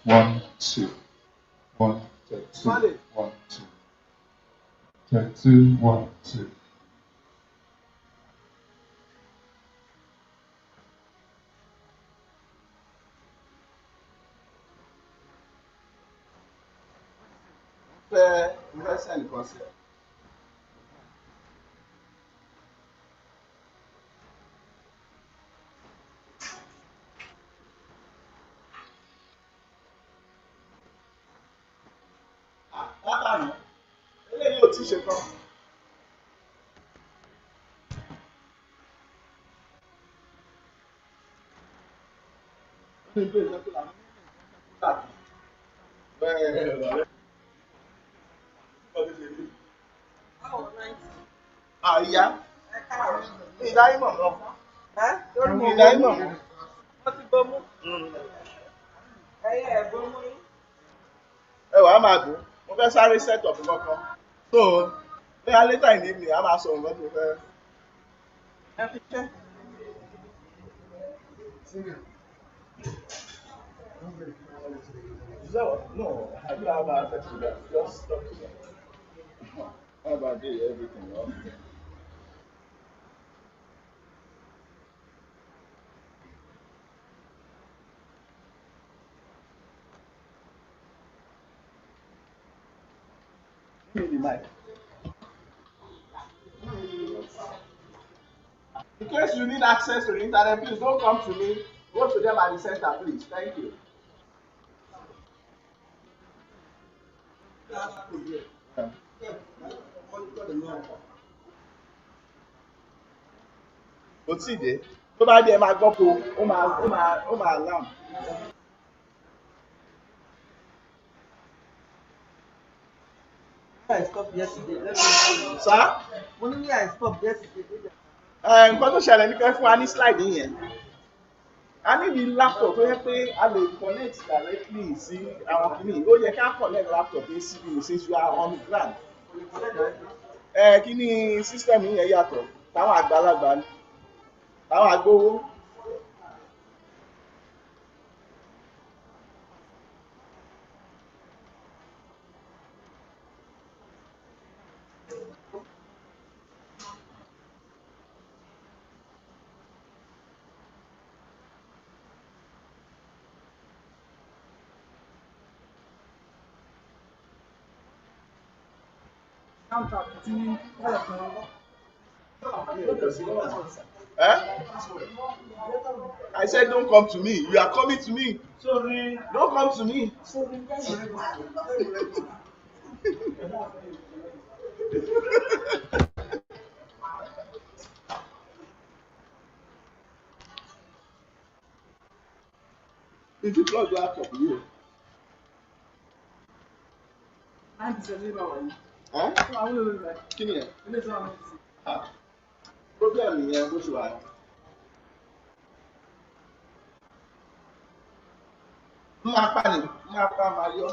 1, 2. 1, 2, 1, 2. 2, 1, 2. Send concept. Látàrí eléyìí ò tí ì ṣe tán. Àyà ìdáyìmọ̀ lọ. Ìdáyìmọ̀. Wọ́n ti gbọ́ mú. Ẹyẹ ẹ̀gbọ́n mú yín. Ẹ wàá máa dùn. Mo fẹ́ sáré set up kankan. So, bóyá later in the evening, a máa sọ nǹkan tó fẹ́. Ẹ fi ṣẹ́. No, I don't have access to that. Just talk to them. How about this? Everything, no? Give me the mic. In case you need access to the internet, please don't come to me. Go to them at the center, please. Thank you. Kò tí ì dé. Tó bá dé ẹ máa gbọ́ po, ó máa alarm. I stopped yesterday. Let me see. Sir? Money I stopped yesterday. Nǹkan tó ṣẹlẹ̀ ní pé fún wa ní slide yẹn. A ní di laptop tó yẹ pé a lè connect directly sí àwọn kìíní. Ó yẹ ká connect laptop ní CPU since you are on ground. Kíní system yẹn yàtọ̀. Táwọn àgbàlagbà ni. Táwọn agbowó. I said don't come to me. You are coming to me. Sorry. Don't come to me. Sorry. If you plug laptop, you. Kí ni ẹ? Problem yẹn bó ṣe wà. Máa pa ni, máa pa máa yọ.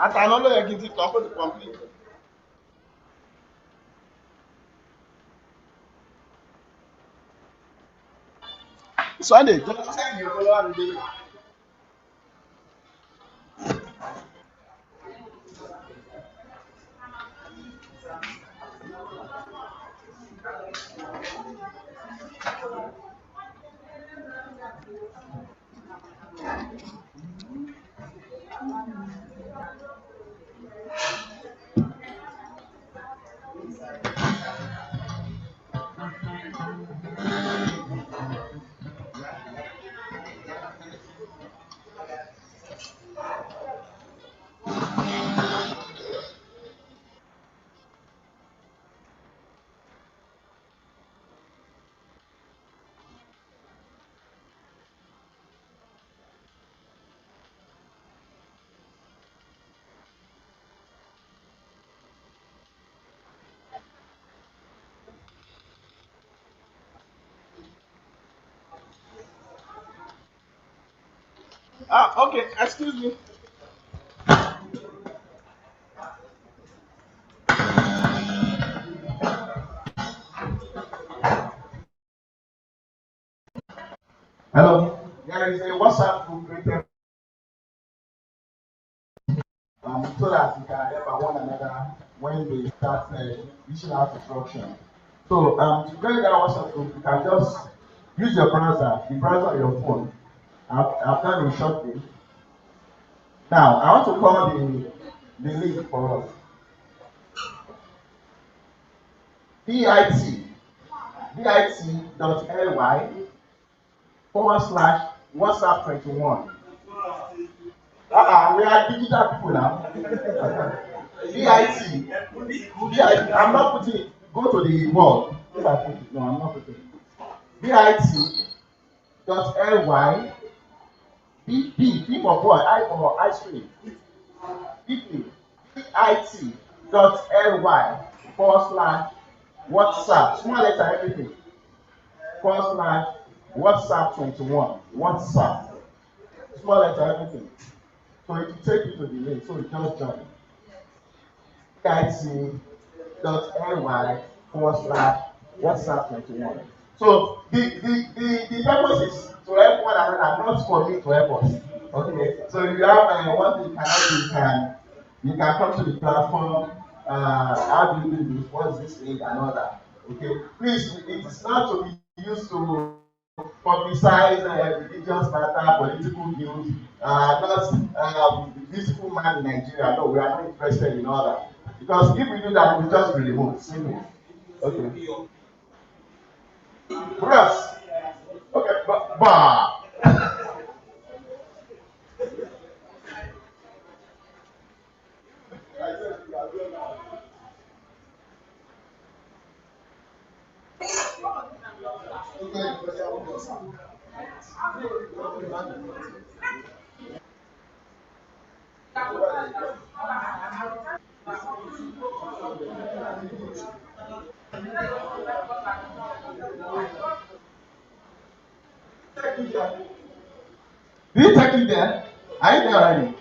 Àtàná ló yẹ kí n ti tàn kó ti complete. Sunday, jọ̀wọ́ sẹ́yìn ìyẹn fọlọ́wọ́ mi délé. Okay, excuse me. Hello. there is a WhatsApp group created so that we can help one another when they start reaching out instruction. So to join that WhatsApp group, you can just use your browser, the browser on your phone. I've done it shortly. Now I want to call the link for us. bit.ly /WhatsApp 21. We are digital people now. I'm not putting it. Go to the wall. If I put it, no, I'm not putting it. bit.ly B for boy, I for ice cream. bit.ly /WhatsApp, small letter everything. /WhatsApp 21. WhatsApp, small letter everything. So it will take you to the link. So you just join. bit.ly /WhatsApp 21. So the purpose is to help one another, not for me to help us. Okay. So if you have one thing you cannot do, you can come to the platform. How do you do this? What's this link and all that? Okay. Please, it is not to be used to publicize religious matter, political views. Not beautiful man in Nigeria. No, we are not interested in all that. Because if we do that, we just be removed. Simple. Okay. Bros. Okay, bah. Did you take it there? Are you there already?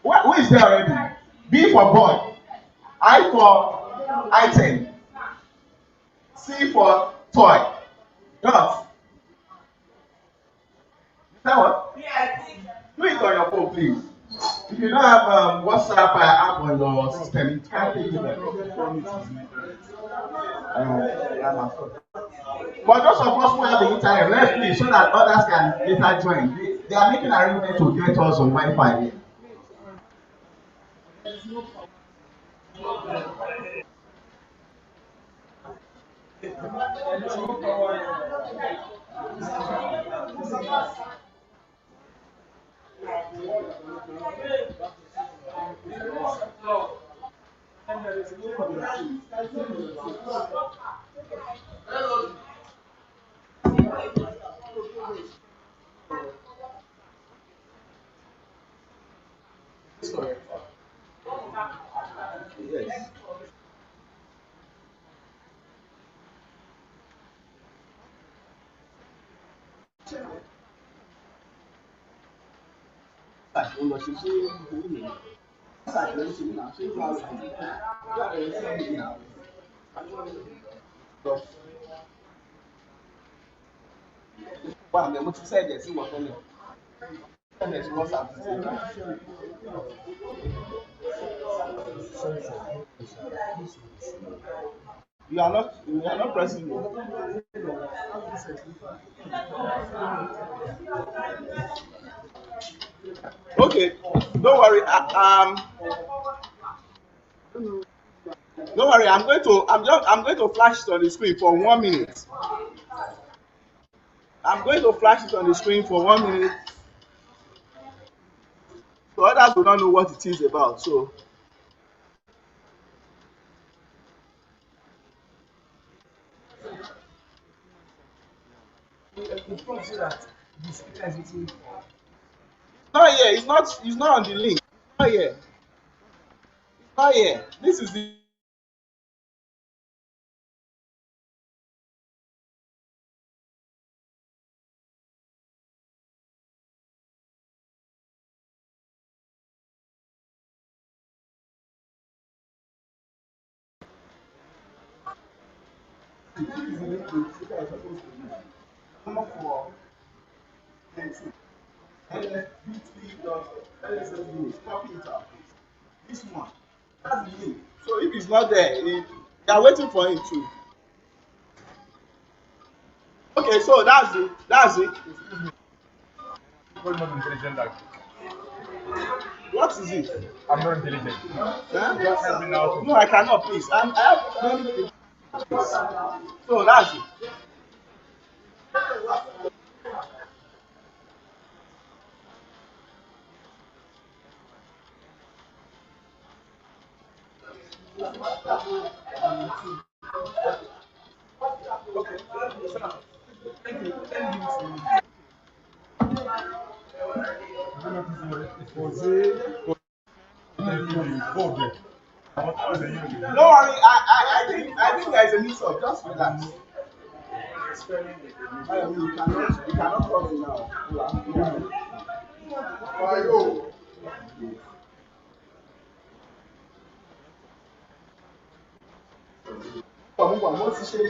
Who is there already? B for boy, I for item, C for toy. Dot. Is that what? Do it on your phone, please. If you don't have WhatsApp app on your system, you can't take it there. But those of us who have the internet, let's please so that others can later join. They are making arrangement to get us on Wi-Fi here. Wà mí, mo ti sẹ́ẹ̀dẹ̀ sí wọ́n tẹ́lẹ̀. Sẹ́ẹ̀dẹ̀ sí WhatsApp. You are not pressing it. Okay, don't worry. Don't worry. I'm going to flash it on the screen for 1 minute. I'm going to flash it on the screen for 1 minute. So others will not know what it is about. So. Not here. It's not. It's not on the link. It's not here. It's not here. This is the. for LSSD, copy it out. This one. That's the link. So if it's not there, they are waiting for him too. Okay, so that's it. That's it. People not intelligent like What is it? I'm not intelligent. Huh? Just help me now. No, I cannot, please. I have many things. So that's it. No worry, I think there is a mix up. Just relax. You cannot call me now. Mo ti ṣe.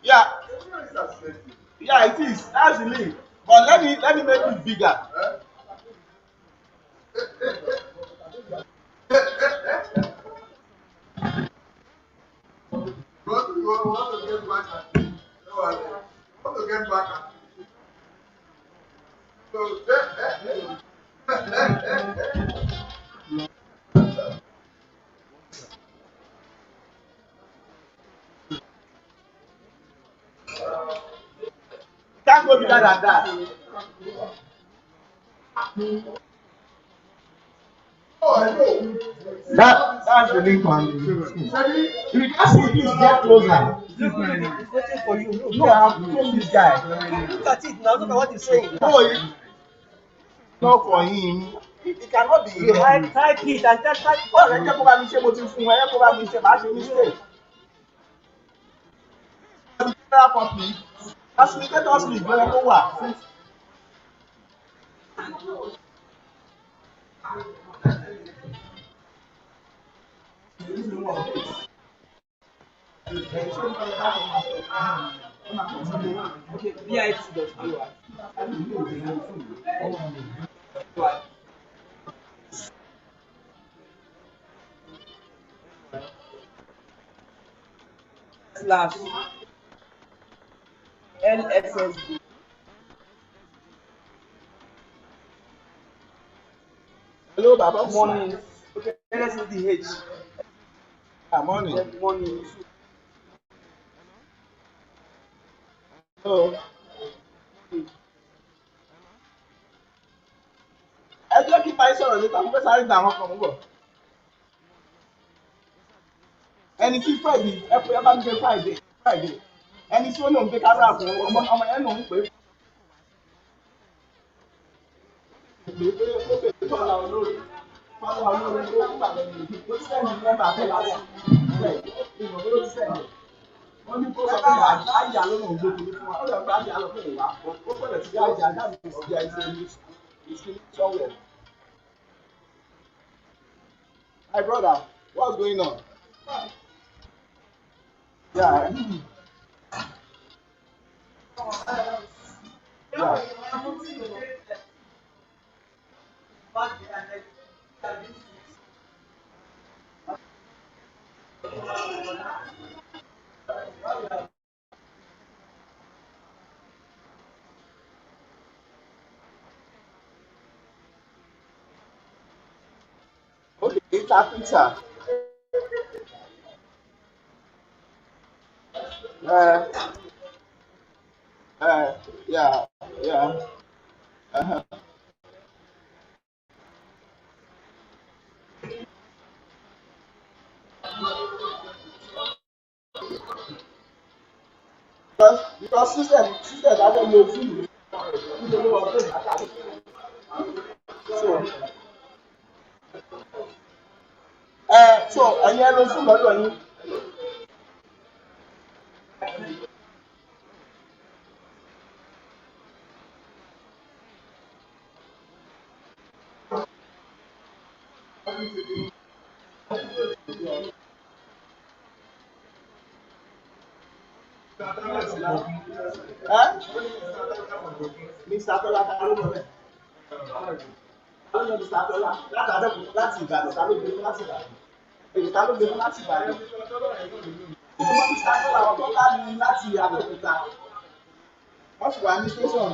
Yeah, yeah, it is. That's the link. But let me make it bigger. Want to get back at me. No, I want to get back at me. So, Can't go bigger than that. oh, I know. That's the link on the screen. If you can see, please get closer. It's waiting for you. Look, No, I'm telling this guy. look at it now. Look at what he's saying. No, it's not for him. It cannot be here. Type it and just type Ó rẹ̀ jẹ́ kó bá mi ṣe mo ti fún ẹ, kó bá mi ṣe, màá ṣe mistake. General public, facilitators league ló yẹ kó wà. okay, VIT.ui. Slash LSSB. Hello, Baba. Morning. Okay, LSSDH. Morning. Morning. So, ẹ jẹ́ kí Páyé sọ̀rọ̀ nípa mo fẹ́ sáré gba àwọn kan mú bọ̀. Ẹni tí Friday ẹ bá ń gbé Friday ẹni tí ó lòun gbé kámẹ́rà fún ọmọ yẹn lòun pé. Fọlá olórí ló ń gbà lẹ́yìn ìdí ó ti sẹ́yìn mẹ́ta tó lásán. Ìmọ̀ ló ti sẹ́yìn. Wọ́n ní kó sọ pé àjà ló lòun gbé kiri fún wa. Ó lọ gba àjà lọ fún ìwà. Ó pẹ̀lẹ̀ sí àjà dáàbò sí ìjà ìṣẹ́yìn ìṣẹ́yìn somewhere. My brother, what's going on? Yeah. Yeah. Okay, interpreter. Yeah, yeah. Uh-huh. Because system dájọ́ lo fíìmù nítorí wọn pé àtàkùn. So ẹ̀yin ẹ lo fíìmù lọ́dọ̀ yín Mr. Tola ta ló lọ bẹ́ẹ̀? Ta ló lọ Mr. Tola láti Adókun láti Ìbàdàn ta ló gbé fún láti Ìbàdàn? Èyí ta ló gbé fún láti Ìbàdàn? Ìgbìmọ̀ Mr. Tola àwọn tó bá ní láti Abẹ́òkúta. Wọ́n sì wà ní station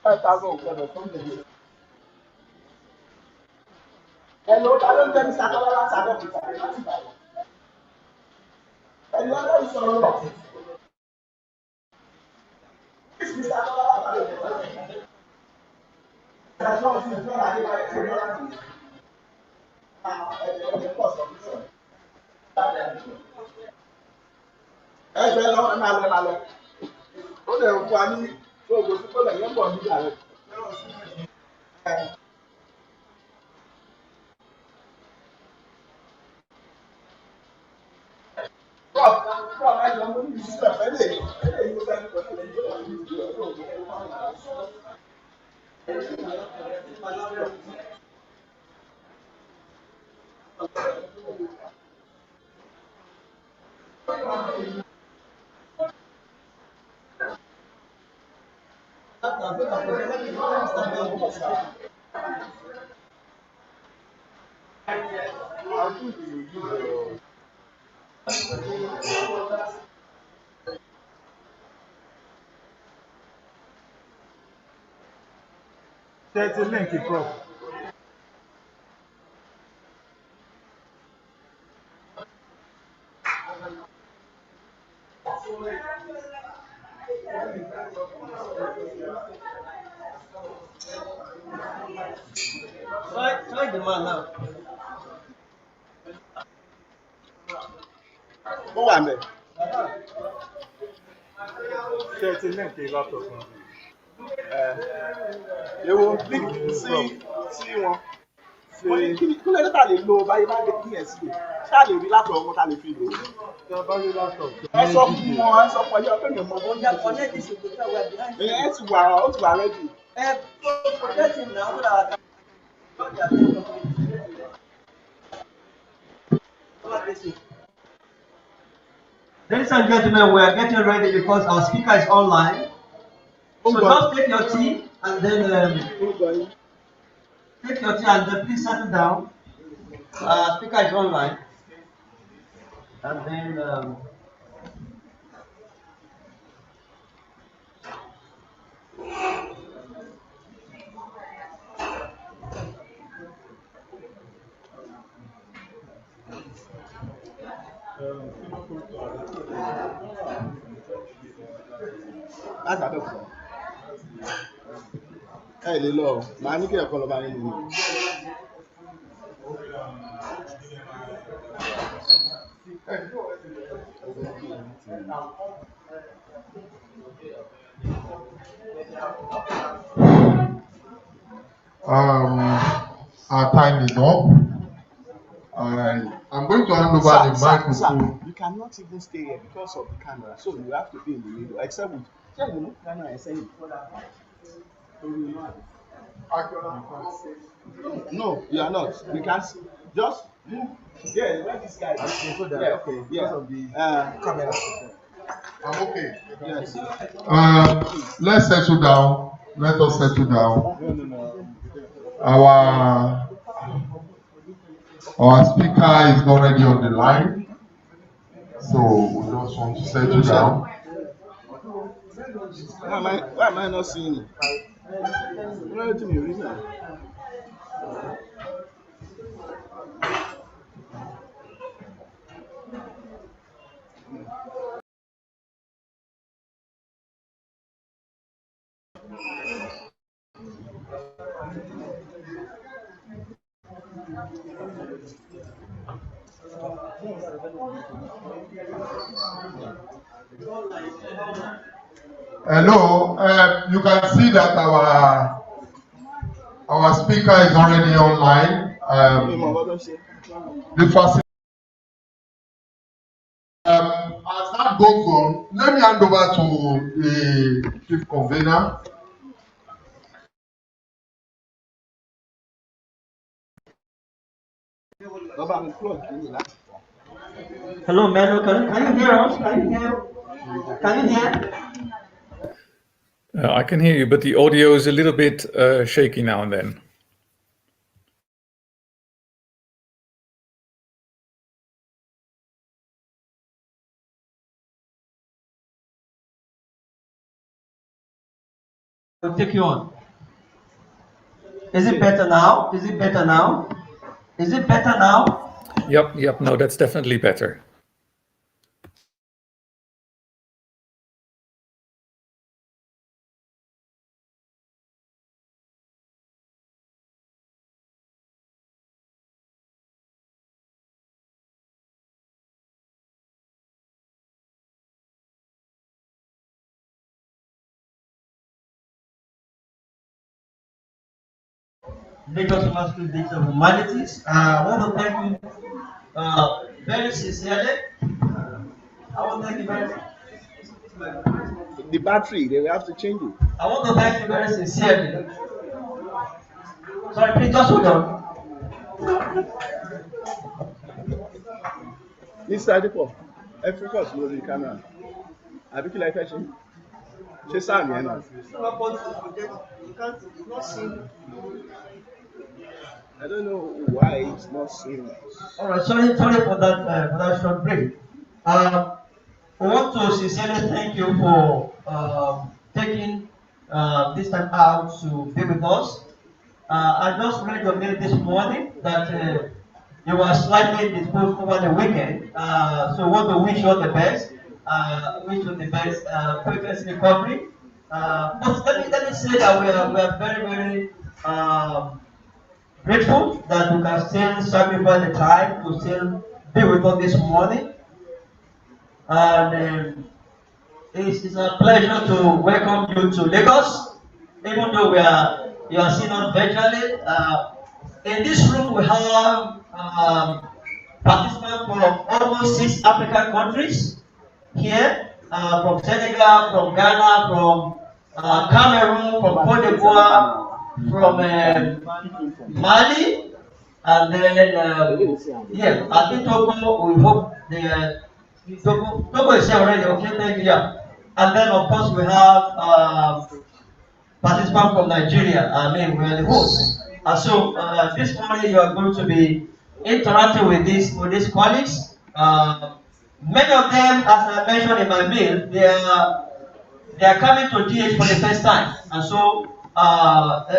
5,000 gbọ́dọ̀ fún mi. Hello, ta ló ń jẹ́ Mr. Tola láti Abẹ́òkúta láti Ìbàdàn? Ẹni ọjọ́ ìṣòro rẹ̀. Mr. Tola láti Abẹ́òkúta. Ẹ̀jọ̀ lọ ẹ máa lọ. Ó lè fún wa ní oògùn tí kò lè yẹ pọ̀ nígbà rẹ̀. Prof, ẹ̀jọ̀ mo ní ìṣúná fẹ́lẹ̀ yìí ló bẹ́ẹ̀ pẹ̀lú There's a link, Prof. Try the man now. Ó wà mẹ́. There's a link, laptop. Ewo link sí wọn. Mo ní kí ló dé tà lè lo báyìí bá dé kí ẹ̀ sí lò. Ṣáà lè rí látọ̀ ọmọ tá lè fi lò. Ẹ sọ fún wọn, ẹ sọ fún ọjọ́ pé mi ò mọ bó ń Yeah, connect this with the web behind you. ẹ ti wà ó ti wà rẹ́dì. Protect him now so that I can. Ladies and gentlemen, we are getting ready because our speaker is online. So just take your tea and then please settle down. Speaker is online. And then láti Abẹ́òkúta. Ẹ lè lọ o, màá ní kí ẹ̀kọ́ lọ bá yín nínú. Our time is up. I'm going to hand over the microphone. You cannot even stay here because of the camera, so you have to be in the middle, except with camera and saying no, you are not. We can't just move. Yeah, where this guy is. Yeah, okay. Because of the camera. I'm okay. Yes. Let's settle down. Let us settle down. No. Our speaker is already on the line, so we just want to settle down. Why am I not seeing it? Why do you reason? Hello, you can see that our speaker is already online. The as that goes on, let me hand over to the chief convener. Hello, Manu. Can you hear us? Can you hear? Can you hear? I can hear you, but the audio is a little bit shaky now and then. I'll take you on. Is it better now? Is it better now? Is it better now? Yep. No, that's definitely better. Lagos University Digital Humanities. I want to thank you very sincerely. I want to thank you very. The battery, they will have to change it. I want to thank you very sincerely. Sorry, please just hold on. Mr. Adepo, ẹ focus lórí camera. Àbí kí la fẹ́ ṣe? Ṣé sáà yẹn náà? I don't know why it's not seeing us. All right, sorry for that short break. We want to sincerely thank you for taking this time out to be with us. I just read your mail this morning that you were slightly disposed over the weekend. So we want to wish you all the best. Wish you the best quickest recovery. But let me say that we are very, very grateful that you can still sacrifice the time to still be with us this morning. And it's a pleasure to welcome you to Lagos, even though you are seeing us virtually. In this room, we have participants from almost 6 African countries here, from Senegal, from Ghana, from Cameroon, from Cote d'Ivoire, from Mali, and then I think Togo. We hope Togo is here already. Okay, thank you. Yeah. And then of course we have participants from Nigeria. I mean, we are the hosts. And so this morning you are going to be interacting with these colleagues. Many of them, as I mentioned in my mail, they are coming to GH for the first time, and so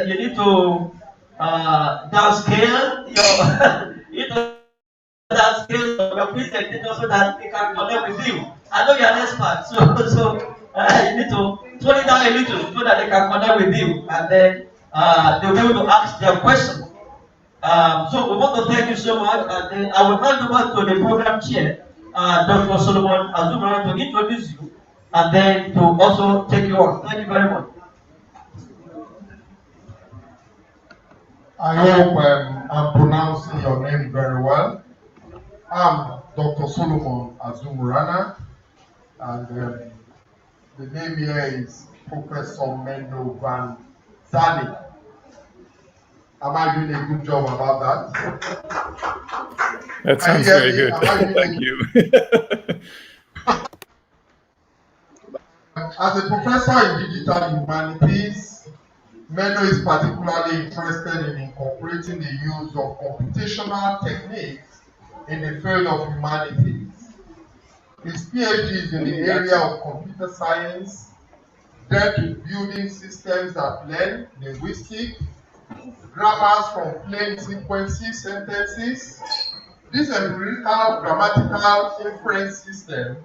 you need to downscale your your presentation so that they can connect with you. I know you are an expert, so you need to tone it down a little so that they can connect with you, and then they'll be able to ask their question. So we want to thank you so much, and then I will hand over to the program chair, Dr. Solomon Azumara, to introduce you, and then to also take you on. Thank you very much. I hope I'm pronouncing your name very well. I'm Dr. Solomon Azumurana, and the name here is Professor Mendo Van Zani. Am I doing a good job about that? That sounds very good. Thank you. As a professor in digital humanities, Mendo is particularly interested in incorporating the use of computational techniques in the field of humanities. His PhD is in the area of computer science, dealt with building systems that learn linguistic, grammars from plain sequencing sentences. This empirical grammatical inference system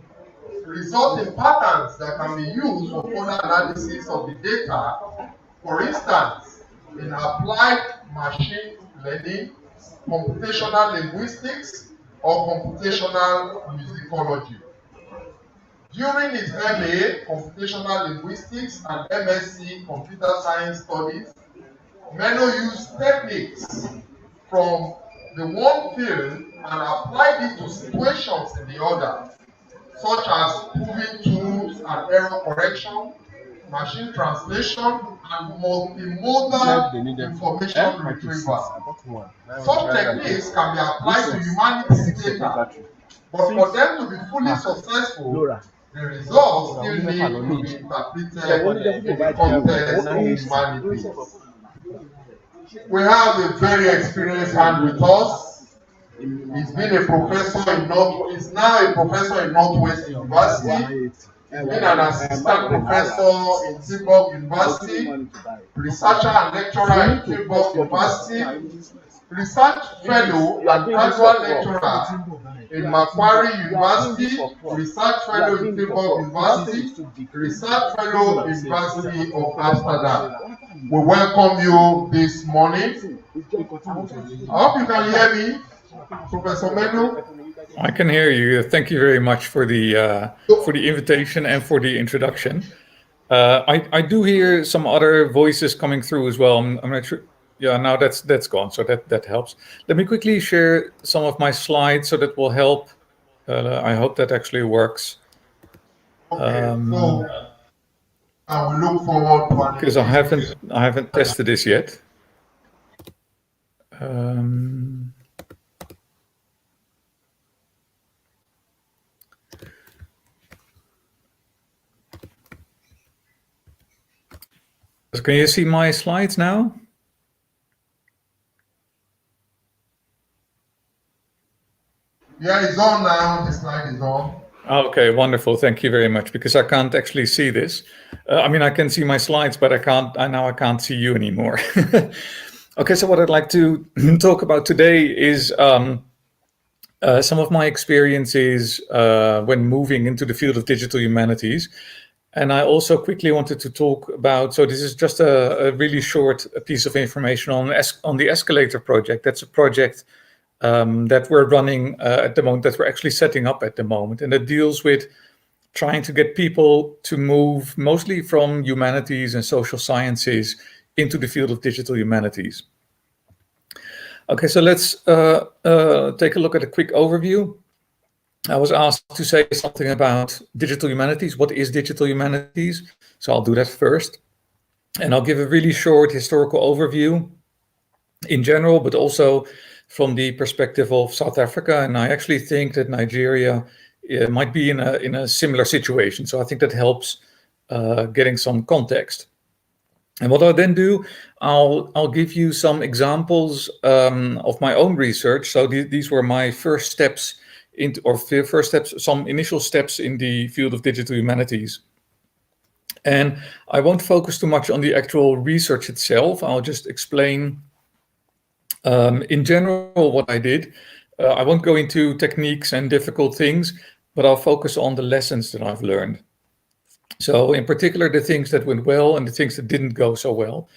results in patterns that can be used for further analysis of the data, for instance, in applied machine learning, computational linguistics, or computational musicology. During his MA, Computational Linguistics, and MSc, Computer Science Studies, Mendo used techniques from the one field and applied it to situations in the other. such as proving tools and error correction, machine translation, and multimodal information retrieval. Such techniques can be applied to humanities data, but for them to be fully successful, the results still need to be interpreted in the context of humanities. We have a very experienced hand with us. He's been a professor in he's now a professor in Northwest University. He's been an assistant professor in Tilburg University, researcher and lecturer in Tilburg University, research fellow and graduate lecturer in Macquarie University, research fellow in Tilburg University, research fellow in University of Amsterdam. We welcome you this morning. I hope you can hear me, Professor Menu. I can hear you. Thank you very much for the invitation and for the introduction. I do hear some other voices coming through as well. I'm not sure. Yeah, now that's gone, so that helps. Let me quickly share some of my slides so that will help. I hope that actually works. Okay, so I will look forward to because I haven't tested this yet. Can you see my slides now? Yeah, it's on now. The slide is on. Okay, wonderful. Thank you very much. Because I can't actually see this. I mean, I can see my slides, but I can't see you anymore. Okay, so what I'd like to talk about today is some of my experiences when moving into the field of digital humanities. And I also quickly wanted to talk about, so this is just a really short piece of information on the Escalator project. That's a project that we're running at the moment, that we're actually setting up at the moment. And it deals with trying to get people to move mostly from humanities and social sciences into the field of digital humanities. Okay, so let's take a look at a quick overview. I was asked to say something about digital humanities. What is digital humanities? So I'll do that first. And I'll give a really short historical overview in general, but also from the perspective of South Africa. And I actually think that Nigeria might be in a similar situation. So I think that helps getting some context. And what I'll then do, I'll give you some examples of my own research. So these were my first steps some initial steps in the field of digital humanities. And I won't focus too much on the actual research itself. I'll just explain in general what I did. I won't go into techniques and difficult things, but I'll focus on the lessons that I've learned. So in particular, the things that went well and the things that didn't go so well,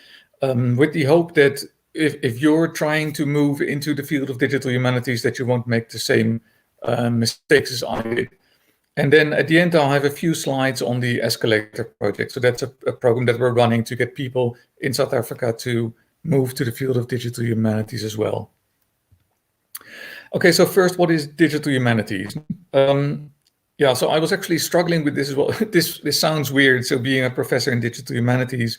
with the hope that if you're trying to move into the field of digital humanities, that you won't make the same mistakes as I did. And then at the end, I'll have a few slides on the Escalator project. So that's a program that we're running to get people in South Africa to move to the field of digital humanities as well. Okay, so first, what is digital humanities? Yeah, so I was actually struggling with this as well. This sounds weird. So being a professor in digital humanities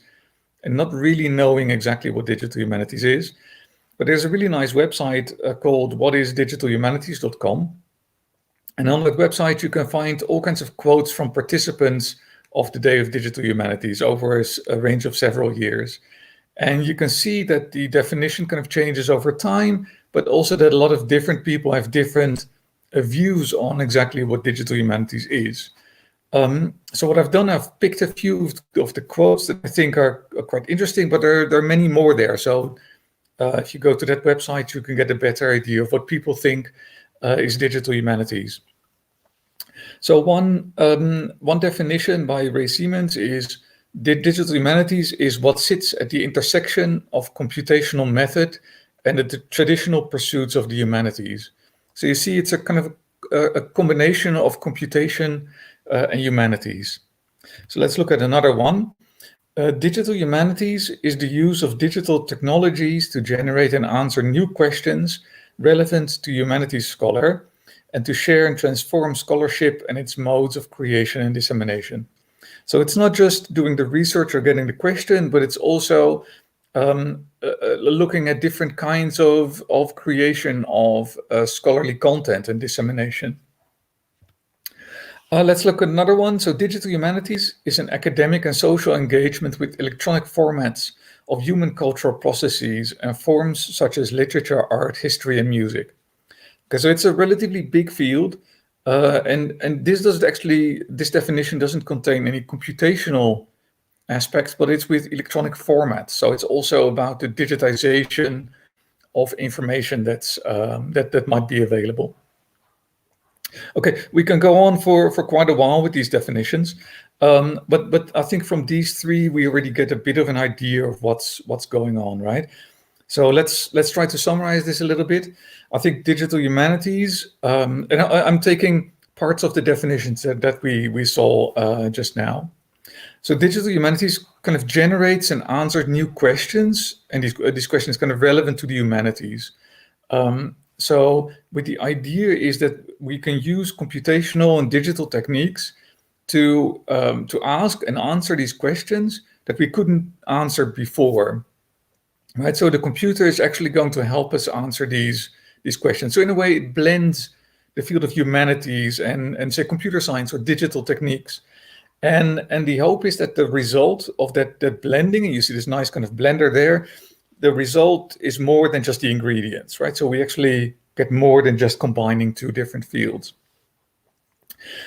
and not really knowing exactly what digital humanities is. But there's a really nice website called whatisdigitalhumanities.com. And on that website, you can find all kinds of quotes from participants of the Day of Digital Humanities over a range of several years. And you can see that the definition kind of changes over time, but also that a lot of different people have different views on exactly what digital humanities is. So what I've done, I've picked a few of the quotes that I think are quite interesting, but there are many more there. So if you go to that website, you can get a better idea of what people think is digital humanities. So one definition by Ray Siemens is digital humanities is what sits at the intersection of computational method and the traditional pursuits of the humanities. So you see, it's a kind of a combination of computation and humanities. So let's look at another one. Digital humanities is the use of digital technologies to generate and answer new questions relevant to humanities scholar and to share and transform scholarship and its modes of creation and dissemination. So it's not just doing the research or getting the question, but it's also looking at different kinds of creation of scholarly content and dissemination. Let's look at another one. So digital humanities is an academic and social engagement with electronic formats of human cultural processes and forms such as literature, art, history, and music. Okay, so it's a relatively big field, and this definition doesn't contain any computational aspects, but it's with electronic formats. So it's also about the digitization of information that might be available. Okay, we can go on for quite a while with these definitions, but I think from these three we already get a bit of an idea of what's going on, right? So let's try to summarize this a little bit. I think digital humanities, and I'm taking parts of the definitions that we saw just now. So digital humanities kind of generates and answers new questions, and these questions kind of relevant to the humanities. So with the idea is that we can use computational and digital techniques to ask and answer these questions that we couldn't answer before, right? So the computer is actually going to help us answer these questions. So in a way, it blends the field of humanities and say computer science or digital techniques. And the hope is that the result of that blending, and you see this nice kind of blender there, the result is more than just the ingredients, right? So we actually get more than just combining two different fields.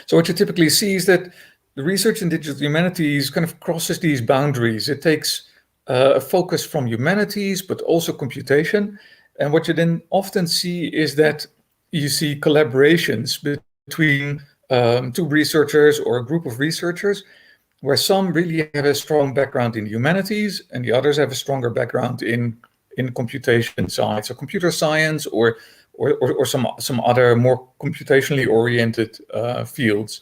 So what you typically see is that the research in digital humanities kind of crosses these boundaries. It takes a focus from humanities, but also computation. And what you then often see is that you see collaborations between two researchers or a group of researchers, where some really have a strong background in humanities and the others have a stronger background in computation side, so computer science or some other more computationally oriented fields,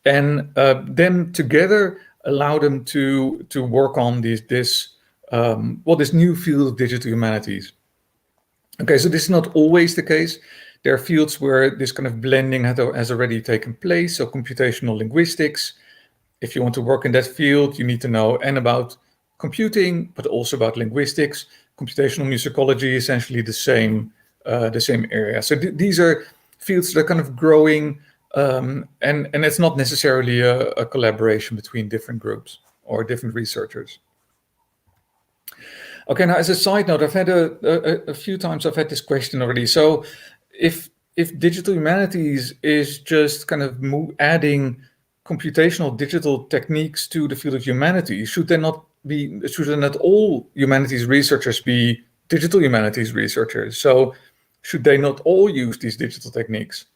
and then together allow them to work on this new field of digital humanities. Okay, so this is not always the case. There are fields where this kind of blending has already taken place. So computational linguistics, if you want to work in that field, you need to know about computing, but also about linguistics. Computational musicology, essentially the same area. So these are fields that are kind of growing, and it's not necessarily a collaboration between different groups or different researchers. Okay, now as a side note, I've had a few times I've had this question already. So if digital humanities is just kind of adding computational digital techniques to the field of humanities, should not all humanities researchers be digital humanities researchers? So should they not all use these digital techniques?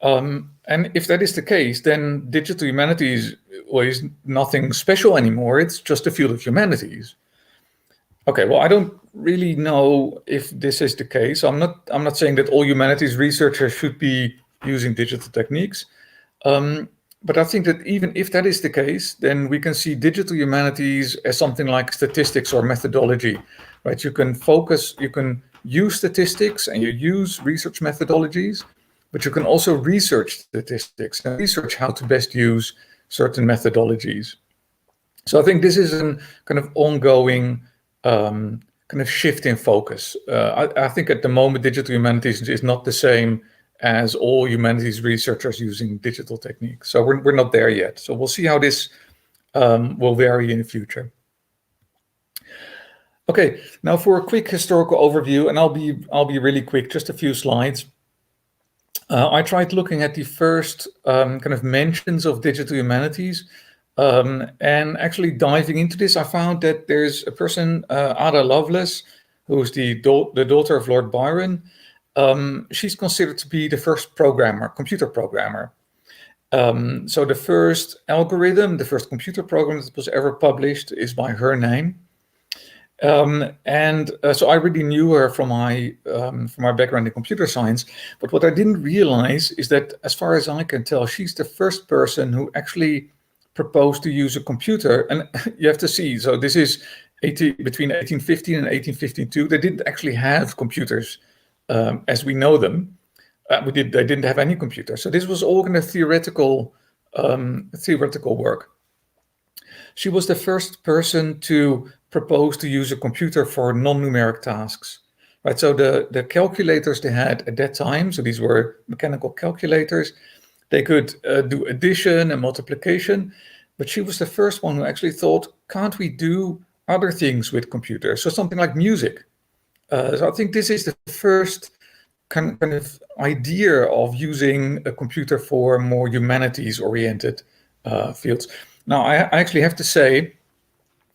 And if that is the case, then digital humanities is nothing special anymore. It's just a field of humanities. Okay, well, I don't really know if this is the case. I'm not saying that all humanities researchers should be using digital techniques. But I think that even if that is the case, then we can see digital humanities as something like statistics or methodology, right? You can use statistics and you use research methodologies, but you can also research statistics and research how to best use certain methodologies. So I think this is a kind of ongoing kind of shift in focus. I think at the moment, digital humanities is not the same as all humanities researchers using digital techniques. So we're not there yet. So we'll see how this will vary in the future. Okay, now for a quick historical overview, and I'll be really quick, just a few slides. I tried looking at the first kind of mentions of digital humanities, and actually diving into this, I found that there's a person, Ada Lovelace, who's the daughter of Lord Byron. She's considered to be the first computer programmer. So the first algorithm, the first computer program that was ever published is by her name. So I really knew her from my background in computer science. But what I didn't realize is that, as far as I can tell, she's the first person who actually proposed to use a computer. And you have to see, so this is between 1815 and 1852. They didn't actually have computers as we know them. they didn't have any computer. So this was all kind of theoretical work. She was the first person to propose to use a computer for non-numeric tasks. Right, so the calculators they had at that time, so these were mechanical calculators, they could do addition and multiplication, but she was the first one who actually thought, can't we do other things with computers? So something like music. So I think this is the first kind of idea of using a computer for more humanities-oriented fields. Now, I actually have to say,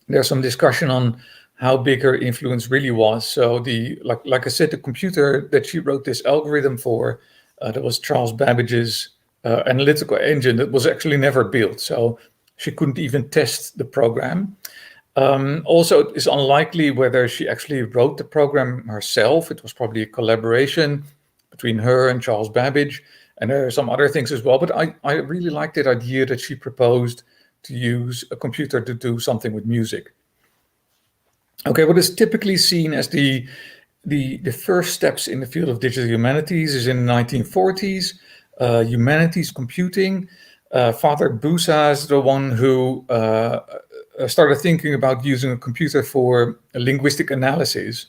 there's some discussion on how big her influence really was. So like I said, the computer that she wrote this algorithm for, that was Charles Babbage's analytical engine that was actually never built. So she couldn't even test the program. Also, it's unlikely whether she actually wrote the program herself. It was probably a collaboration between her and Charles Babbage. And there are some other things as well. But I really like that idea that she proposed to use a computer to do something with music. Okay, what is typically seen as the first steps in the field of digital humanities is in the 1940s, humanities computing. Father Busa is the one who started thinking about using a computer for linguistic analysis.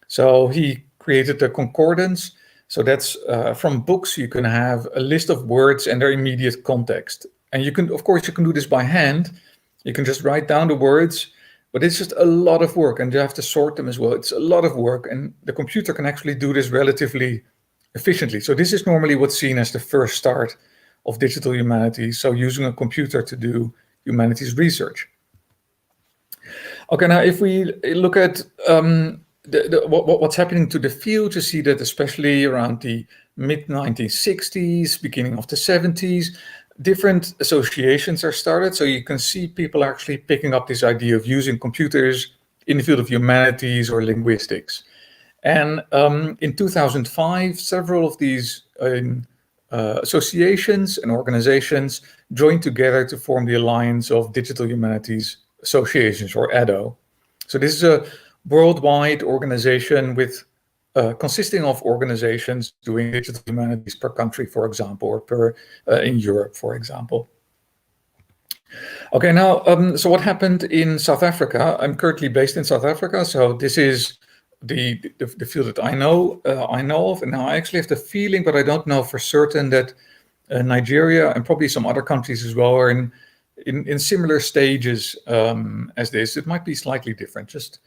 So he created a concordance. So that's from books, you can have a list of words and their immediate context. And you can, of course, you can do this by hand. You can just write down the words, but it's just a lot of work and you have to sort them as well. It's a lot of work and the computer can actually do this relatively efficiently. So this is normally what's seen as the first start of digital humanities. So using a computer to do humanities research. Okay, now if we look at what's happening to the field, you see that especially around the mid-1960s, beginning of the 70s, different associations are started. So you can see people actually picking up this idea of using computers in the field of humanities or linguistics. And in 2005, several of these associations and organizations joined together to form the Alliance of Digital Humanities Associations, or ADO. So this is a worldwide organization with consisting of organizations doing digital humanities per country, for example, or per in Europe, for example. Okay, now, so what happened in South Africa? I'm currently based in South Africa, so this is the field that I know of, and now I actually have the feeling, but I don't know for certain, that Nigeria and probably some other countries as well are in similar stages as this. It might be slightly different. Just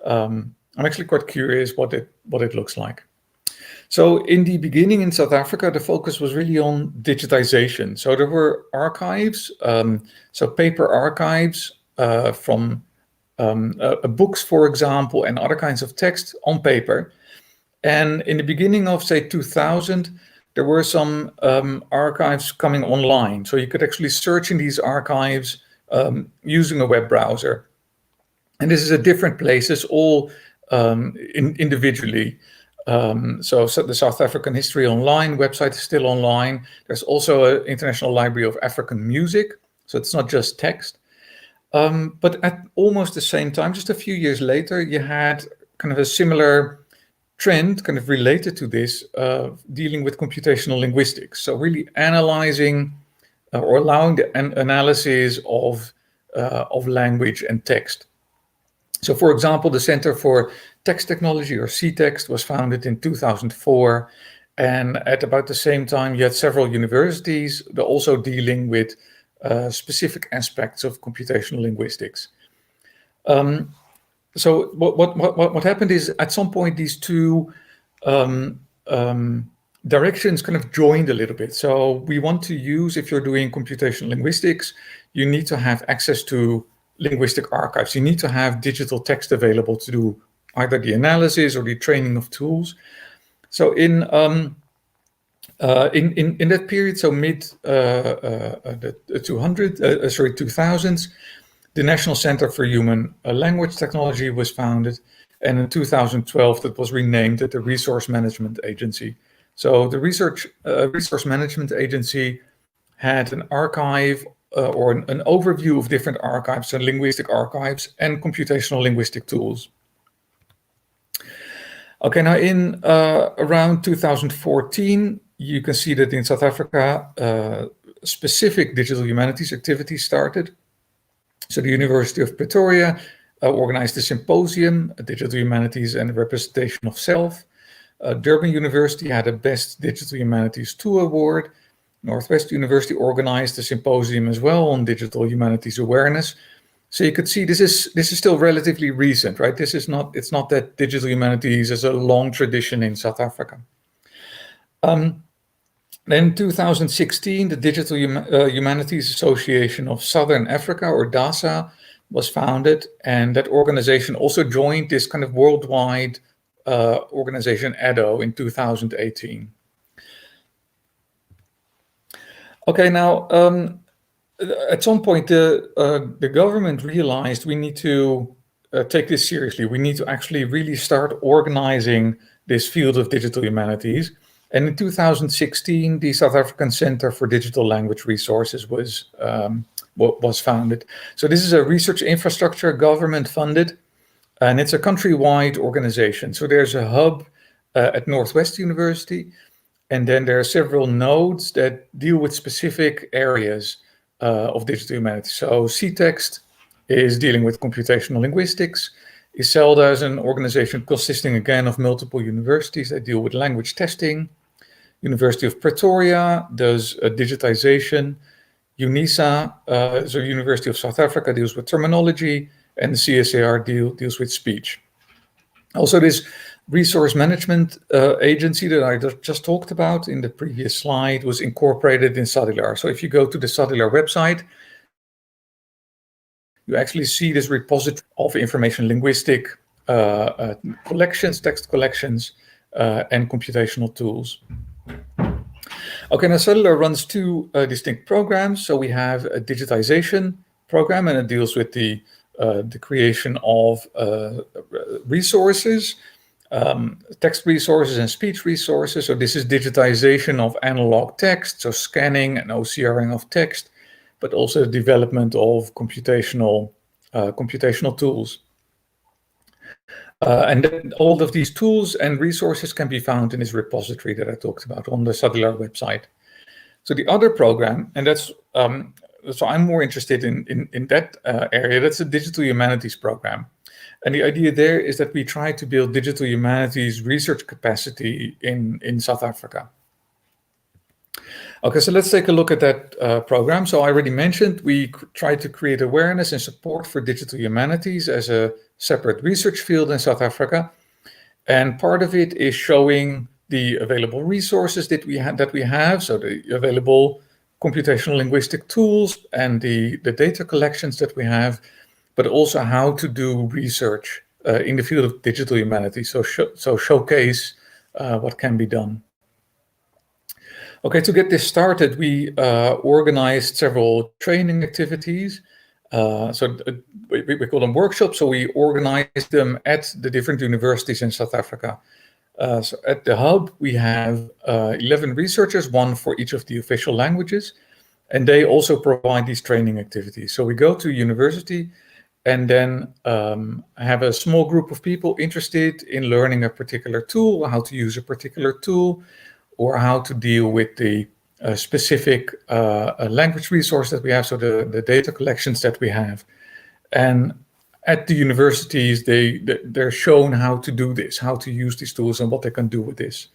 I'm actually quite curious what it looks like. So in the beginning in South Africa, the focus was really on digitization. So there were archives, so paper archives from books, for example, and other kinds of text on paper. And in the beginning of, say, 2000, there were some archives coming online. So you could actually search in these archives using a web browser. And this is at different places, all individually. So the South African History Online website is still online. There's also an International Library of African Music. So it's not just text. But at almost the same time, just a few years later, you had kind of a similar trend kind of related to this, dealing with computational linguistics. So really analyzing or allowing the analysis of language and text. So for example, the Center for Text Technology, or CText, was founded in 2004. And at about the same time, you had several universities that are also dealing with specific aspects of computational linguistics. So what happened is, at some point, these two directions kind of joined a little bit. So we want to use, if you're doing computational linguistics, you need to have access to linguistic archives. You need to have digital text available to do either the analysis or the training of tools. So in that period, so mid 2000s, the National Center for Human Language Technology was founded, and in 2012 that was renamed the Resource Management Agency. So the Resource Management Agency had an archive or an overview of different archives and linguistic archives and computational linguistic tools. Okay, now in around 2014, you can see that in South Africa, specific digital humanities activities started. So the University of Pretoria organized a symposium, Digital Humanities and Representation of Self. Durban University had a Best Digital Humanities 2 award. Northwest University organized a symposium as well on digital humanities awareness. So you could see this is still relatively recent, right? It's not that digital humanities has a long tradition in South Africa. Then in 2016, the Digital Humanities Association of Southern Africa, or DASA, was founded, and that organization also joined this kind of worldwide organization EDO in 2018. Okay, now at some point the government realized we need to take this seriously. We need to actually really start organizing this field of digital humanities. And in 2016, the South African Center for Digital Language Resources was founded. So this is a research infrastructure, government funded, and it's a countrywide organization. So there's a hub at Northwest University, and then there are several nodes that deal with specific areas of digital humanities. So CTEXT is dealing with computational linguistics. ISELDA is an organization consisting again of multiple universities that deal with language testing. University of Pretoria does digitization. UNISA, so University of South Africa, deals with terminology, and the CSAR deals with speech. Also, this resource management agency that I just talked about in the previous slide was incorporated in CEDHUL. So if you go to the CEDHUL website, you actually see this repository of information linguistic collections, text collections, and computational tools. Okay, now CEDHUL runs two distinct programs. So we have a digitization program, and it deals with the creation of resources, text resources and speech resources. So this is digitization of analog text, so scanning and OCRing of text, but also the development of computational tools. And then all of these tools and resources can be found in this repository that I talked about on the CEDHUL website. So the other program, and that's so I'm more interested in that area. That's a digital humanities program. And the idea there is that we try to build digital humanities research capacity in South Africa. Okay, so let's take a look at that program. So I already mentioned we try to create awareness and support for digital humanities as a separate research field in South Africa. And part of it is showing the available resources that we have, so the available computational linguistic tools and the data collections that we have, but also how to do research in the field of digital humanities, so showcase what can be done. Okay, to get this started, we organized several training activities. So we call them workshops, so we organized them at the different universities in South Africa. So at the hub, we have 11 researchers, one for each of the official languages, and they also provide these training activities. So we go to university and then have a small group of people interested in learning a particular tool, how to use a particular tool, or how to deal with the specific language resource that we have, so the data collections that we have. And at the universities, they're shown how to do this, how to use these tools and what they can do with this.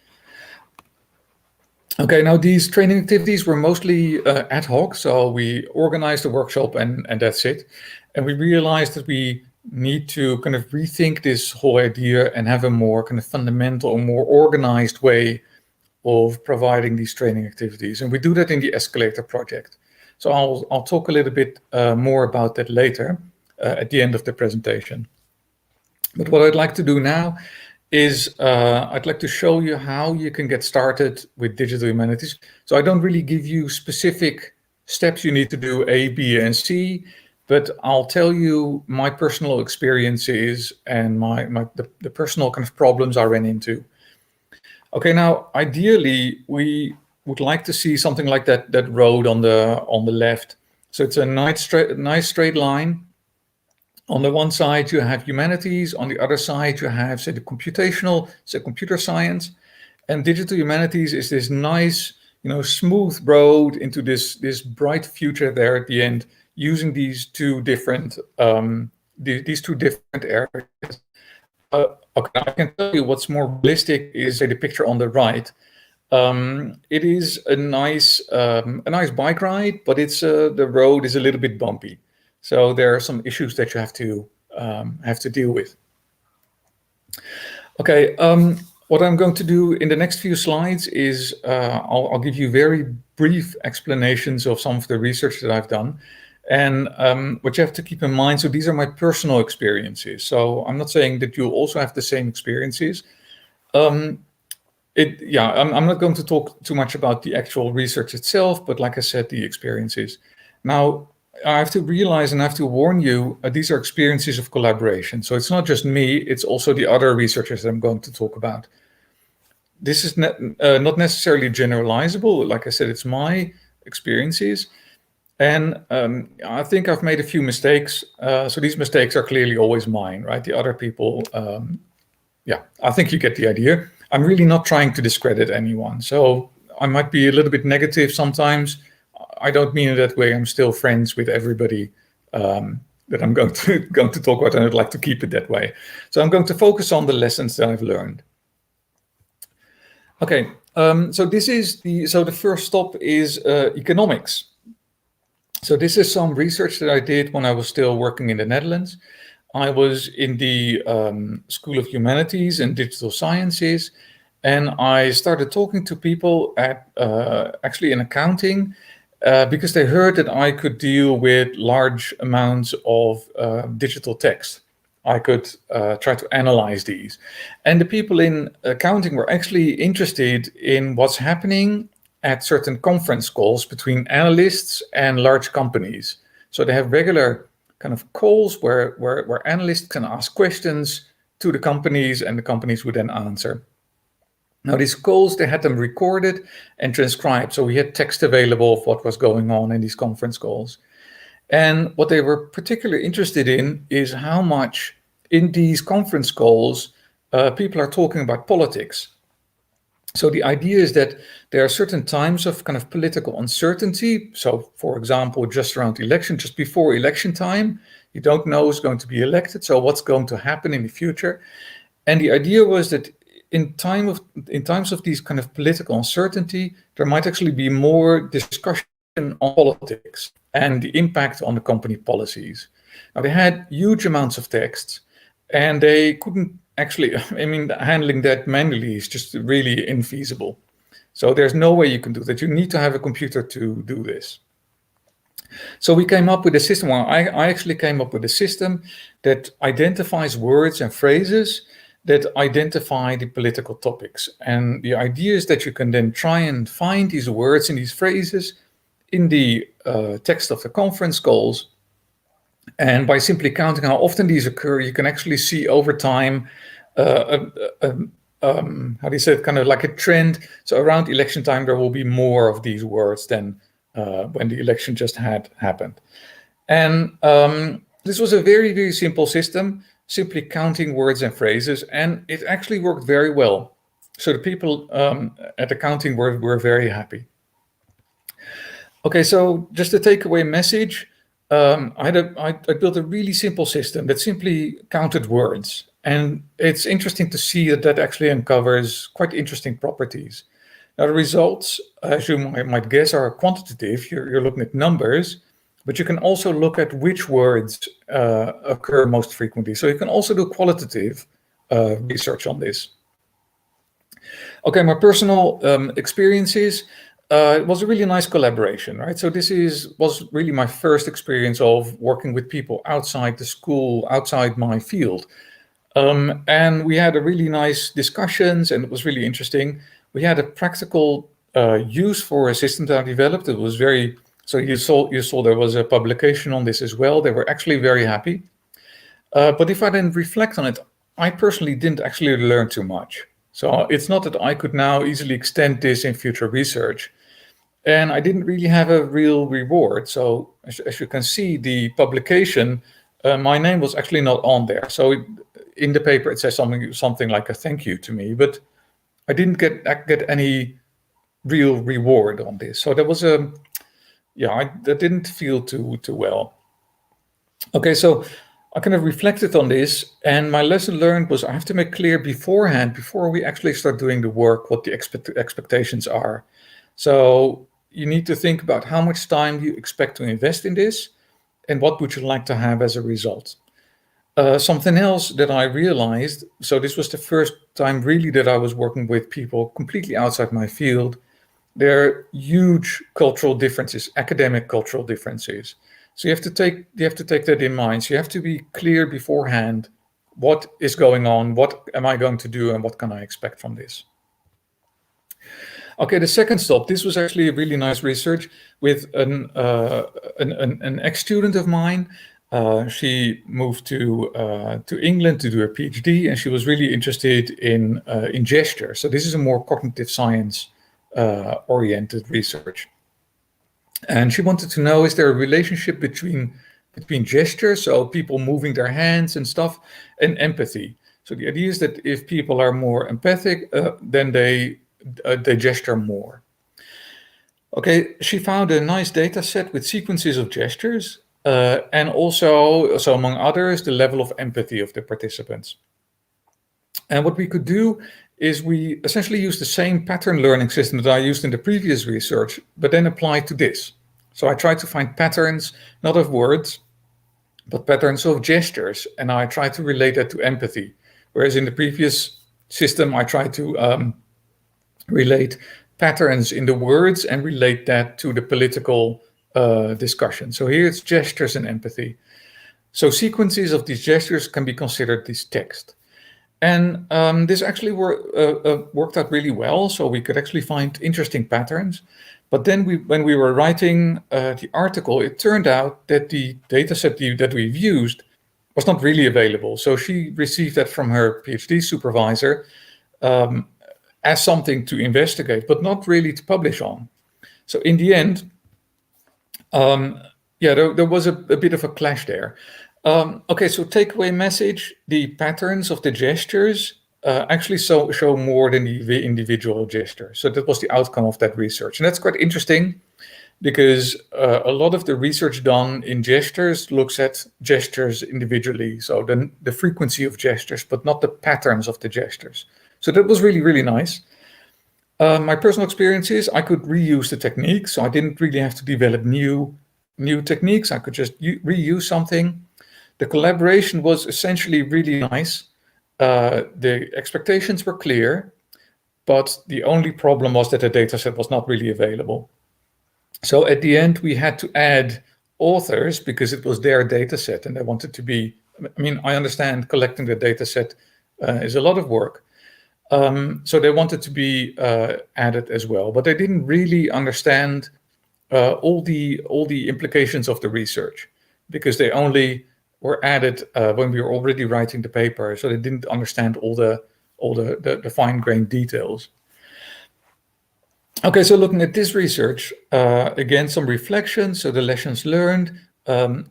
Okay, now these training activities were mostly ad hoc, so we organized a workshop and that's it. And we realized that we need to kind of rethink this whole idea and have a more kind of fundamental, more organized way of providing these training activities. And we do that in the Escalator project. So I'll talk a little bit more about that later at the end of the presentation. But what I'd like to do now is I'd like to show you how you can get started with digital humanities. So I don't really give you specific steps you need to do A, B, and C, but I'll tell you my personal experiences and the personal kind of problems I ran into. Okay, now ideally we would like to see something like that road on the left. So it's a nice straight line. On the one side you have humanities, on the other side you have, say, the computational, say, computer science, And digital humanities is this nice, smooth road into this bright future there at the end, using these two different areas. Okay, I can tell you what's more realistic is, say, the picture on the right. It is a nice bike ride, but the road is a little bit bumpy, so there are some issues that you have to deal with. Okay, what I'm going to do in the next few slides is I'll give you very brief explanations of some of the research that I've done. And what you have to keep in mind, so these are my personal experiences. So I'm not saying that you'll also have the same experiences. I'm not going to talk too much about the actual research itself, but like I said, the experiences. Now, I have to realize and I have to warn you, these are experiences of collaboration. So it's not just me, it's also the other researchers that I'm going to talk about. This is not necessarily generalizable. Like I said, it's my experiences. And I think I've made a few mistakes. So these mistakes are clearly always mine, right? The other people, I think you get the idea. I'm really not trying to discredit anyone. So I might be a little bit negative sometimes. I don't mean it that way. I'm still friends with everybody that I'm going to talk about, and I'd like to keep it that way. So I'm going to focus on the lessons that I've learned. Okay, so the first stop is economics. So this is some research that I did when I was still working in the Netherlands. I was in the School of Humanities and Digital Sciences, and I started talking to people at actually in accounting because they heard that I could deal with large amounts of digital text. I could try to analyze these. And the people in accounting were actually interested in what's happening at certain conference calls between analysts and large companies. So they have regular kind of calls where analysts can ask questions to the companies and the companies would then answer. Now these calls, they had them recorded and transcribed. So we had text available of what was going on in these conference calls. And what they were particularly interested in is how much in these conference calls people are talking about politics. So the idea is that there are certain times of kind of political uncertainty. So for example, just around election, just before election time, you don't know who's going to be elected. So what's going to happen in the future? And the idea was that in times of these kind of political uncertainty, there might actually be more discussion on politics and the impact on the company policies. Now they had huge amounts of text and they couldn't actually, handling that manually is just really infeasible. So there's no way you can do that. You need to have a computer to do this. So we came up with a system, I actually came up with a system that identifies words and phrases that identify the political topics. And the idea is that you can then try and find these words and these phrases in the text of the conference calls. And by simply counting how often these occur, you can actually see over time, how do you say it, kind of like a trend. So around election time, there will be more of these words than when the election just had happened. And this was a very, very simple system, simply counting words and phrases, and it actually worked very well. So the people at accounting were very happy. Okay, so just a takeaway message. I built a really simple system that simply counted words. And it's interesting to see that actually uncovers quite interesting properties. Now, the results, as you might guess, are quantitative. You're looking at numbers, but you can also look at which words occur most frequently. So you can also do qualitative research on this. Okay, my personal experiences. It was a really nice collaboration, right? So this was really my first experience of working with people outside the school, outside my field. And we had a really nice discussions and it was really interesting. We had a practical use for a system that I developed. It was very, so you saw there was a publication on this as well. They were actually very happy. But if I then reflect on it, I personally didn't actually learn too much. So it's not that I could now easily extend this in future research. And I didn't really have a real reward. So as you can see, the publication, my name was actually not on there. So in the paper, it says something like a thank you to me, but I didn't get any real reward on this. So that was that didn't feel too well. Okay, so I kind of reflected on this, and my lesson learned was I have to make clear beforehand, before we actually start doing the work, what the expectations are. So you need to think about how much time you expect to invest in this, and what would you like to have as a result. Something else that I realized, so this was the first time really that I was working with people completely outside my field. There are huge cultural differences, academic cultural differences. So you have to take that in mind. So you have to be clear beforehand what is going on, what am I going to do, and what can I expect from this. Okay, the second stop. This was actually a really nice research with an ex-student of mine. She moved to England to do her PhD, and she was really interested in gesture. So this is a more cognitive science oriented research. And she wanted to know, is there a relationship between gesture, so people moving their hands and stuff, and empathy? So the idea is that if people are more empathic, then they gesture more. Okay, she found a nice data set with sequences of gestures, and also, so among others, the level of empathy of the participants. And what we could do is we essentially use the same pattern learning system that I used in the previous research, but then apply to this. So I tried to find patterns, not of words, but patterns of gestures, and I tried to relate that to empathy. Whereas in the previous system, I tried to relate patterns in the words and relate that to the political discussion. So here it's gestures and empathy. So sequences of these gestures can be considered this text. And this actually worked out really well. So we could actually find interesting patterns. But then when we were writing the article, it turned out that the dataset that we've used was not really available. So she received that from her PhD supervisor as something to investigate, but not really to publish on. So in the end, there was a bit of a clash there. Okay, so takeaway message, the patterns of the gestures actually show more than the individual gesture. So that was the outcome of that research. And that's quite interesting because a lot of the research done in gestures looks at gestures individually. So the frequency of gestures, but not the patterns of the gestures. So that was really, really nice. My personal experience is I could reuse the technique. So I didn't really have to develop new techniques. I could just reuse something. The collaboration was essentially really nice. The expectations were clear, but the only problem was that the dataset was not really available. So at the end, we had to add authors because it was their dataset and they wanted to be, I understand collecting the dataset is a lot of work. So they wanted to be added as well, but they didn't really understand all the implications of the research because they only were added when we were already writing the paper, so they didn't understand all the fine-grained details. Okay, so looking at this research, again, some reflections. So the lessons learned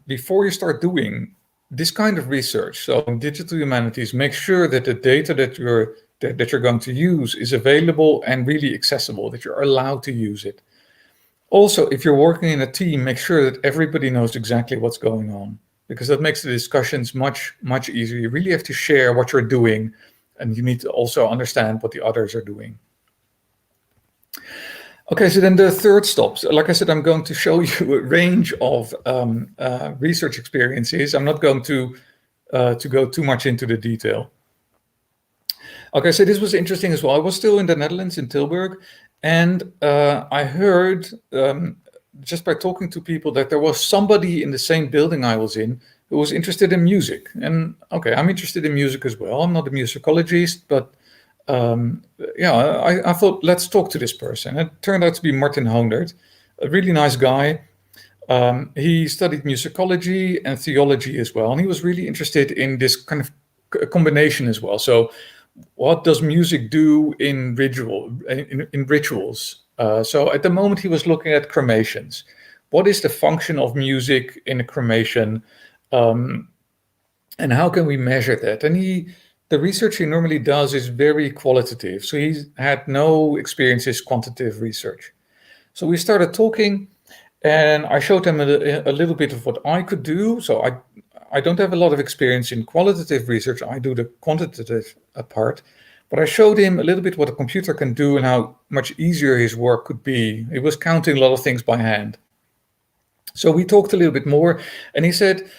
before you start doing this kind of research. So in digital humanities, make sure that the data that you're going to use is available and really accessible, that you're allowed to use it. Also, if you're working in a team, make sure that everybody knows exactly what's going on, because that makes the discussions much, much easier. You really have to share what you're doing, and you need to also understand what the others are doing. Okay, so then the third stop. So like I said, I'm going to show you a range of research experiences. I'm not going to go too much into the detail. Okay, so this was interesting as well. I was still in the Netherlands, in Tilburg, and I heard just by talking to people that there was somebody in the same building I was in who was interested in music. And okay, I'm interested in music as well. I'm not a musicologist, but I thought, let's talk to this person. It turned out to be Martin Hoondert, a really nice guy. He studied musicology and theology as well, and he was really interested in this kind of combination as well. So what does music do in rituals? So at the moment he was looking at cremations. What is the function of music in a cremation? And how can we measure that? And the research he normally does is very qualitative. So he's had no experiences quantitative research. So we started talking, and I showed him a little bit of what I could do. So I don't have a lot of experience in qualitative research. I do the quantitative part. But I showed him a little bit what a computer can do and how much easier his work could be. He was counting a lot of things by hand. So we talked a little bit more, and he said,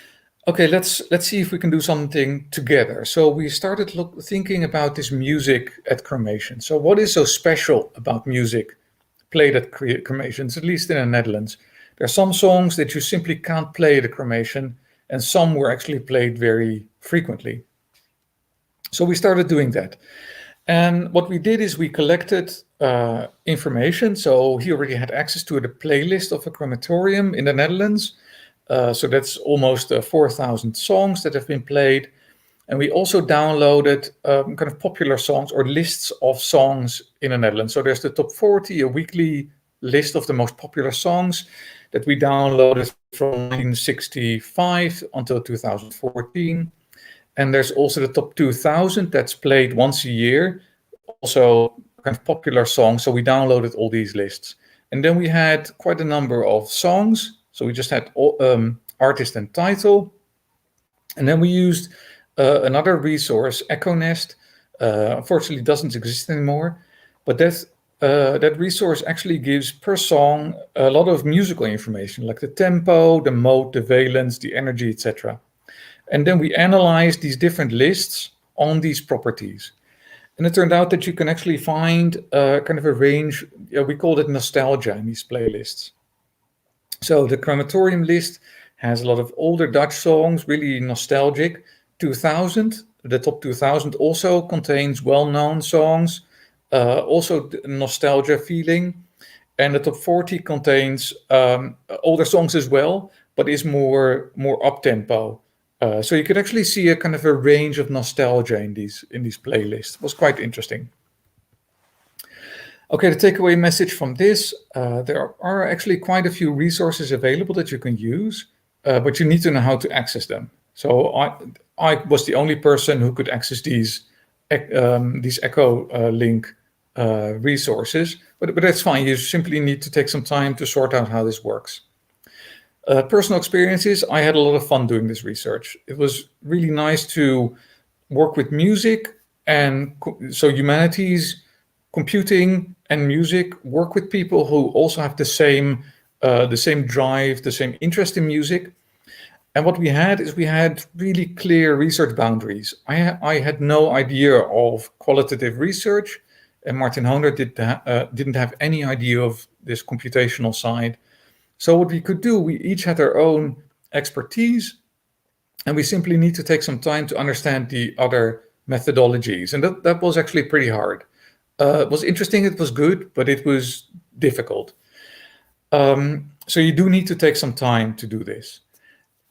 okay, let's see if we can do something together. So we started thinking about this music at cremation. So what is so special about music played at cremations, at least in the Netherlands? There are some songs that you simply can't play at a cremation, and some were actually played very frequently. So we started doing that. And what we did is we collected information. So he already had access to the playlist of a crematorium in the Netherlands. So that's almost 4,000 songs that have been played. And we also downloaded kind of popular songs or lists of songs in the Netherlands. So there's the top 40, a weekly list of the most popular songs that we downloaded from 1965 until 2014. And there's also the top 2000 that's played once a year, also kind of popular songs. So we downloaded all these lists. And then we had quite a number of songs. So we just had artist and title. And then we used another resource, EchoNest. Unfortunately, doesn't exist anymore. But that resource actually gives per song a lot of musical information, like the tempo, the mode, the valence, the energy, etc. And then we analyzed these different lists on these properties. And it turned out that you can actually find kind of a range, we called it nostalgia in these playlists. So the crematorium list has a lot of older Dutch songs, really nostalgic. 2000, the top 2000 also contains well-known songs, also nostalgia feeling. And the top 40 contains older songs as well, but is more up-tempo. So you could actually see a kind of a range of nostalgia in these playlists. It was quite interesting. Okay, the takeaway message from this, there are actually quite a few resources available that you can use, but you need to know how to access them. So I was the only person who could access these Echo link resources, but that's fine. You simply need to take some time to sort out how this works. Personal experiences, I had a lot of fun doing this research. It was really nice to work with music, and so humanities, computing and music, work with people who also have the same drive, the same interest in music. And what we had is we had really clear research boundaries. I had no idea of qualitative research, and Martin Honer didn't have any idea of this computational side. So what we could do, we each had our own expertise, and we simply need to take some time to understand the other methodologies. And that was actually pretty hard. It was interesting, it was good, but it was difficult. So you do need to take some time to do this.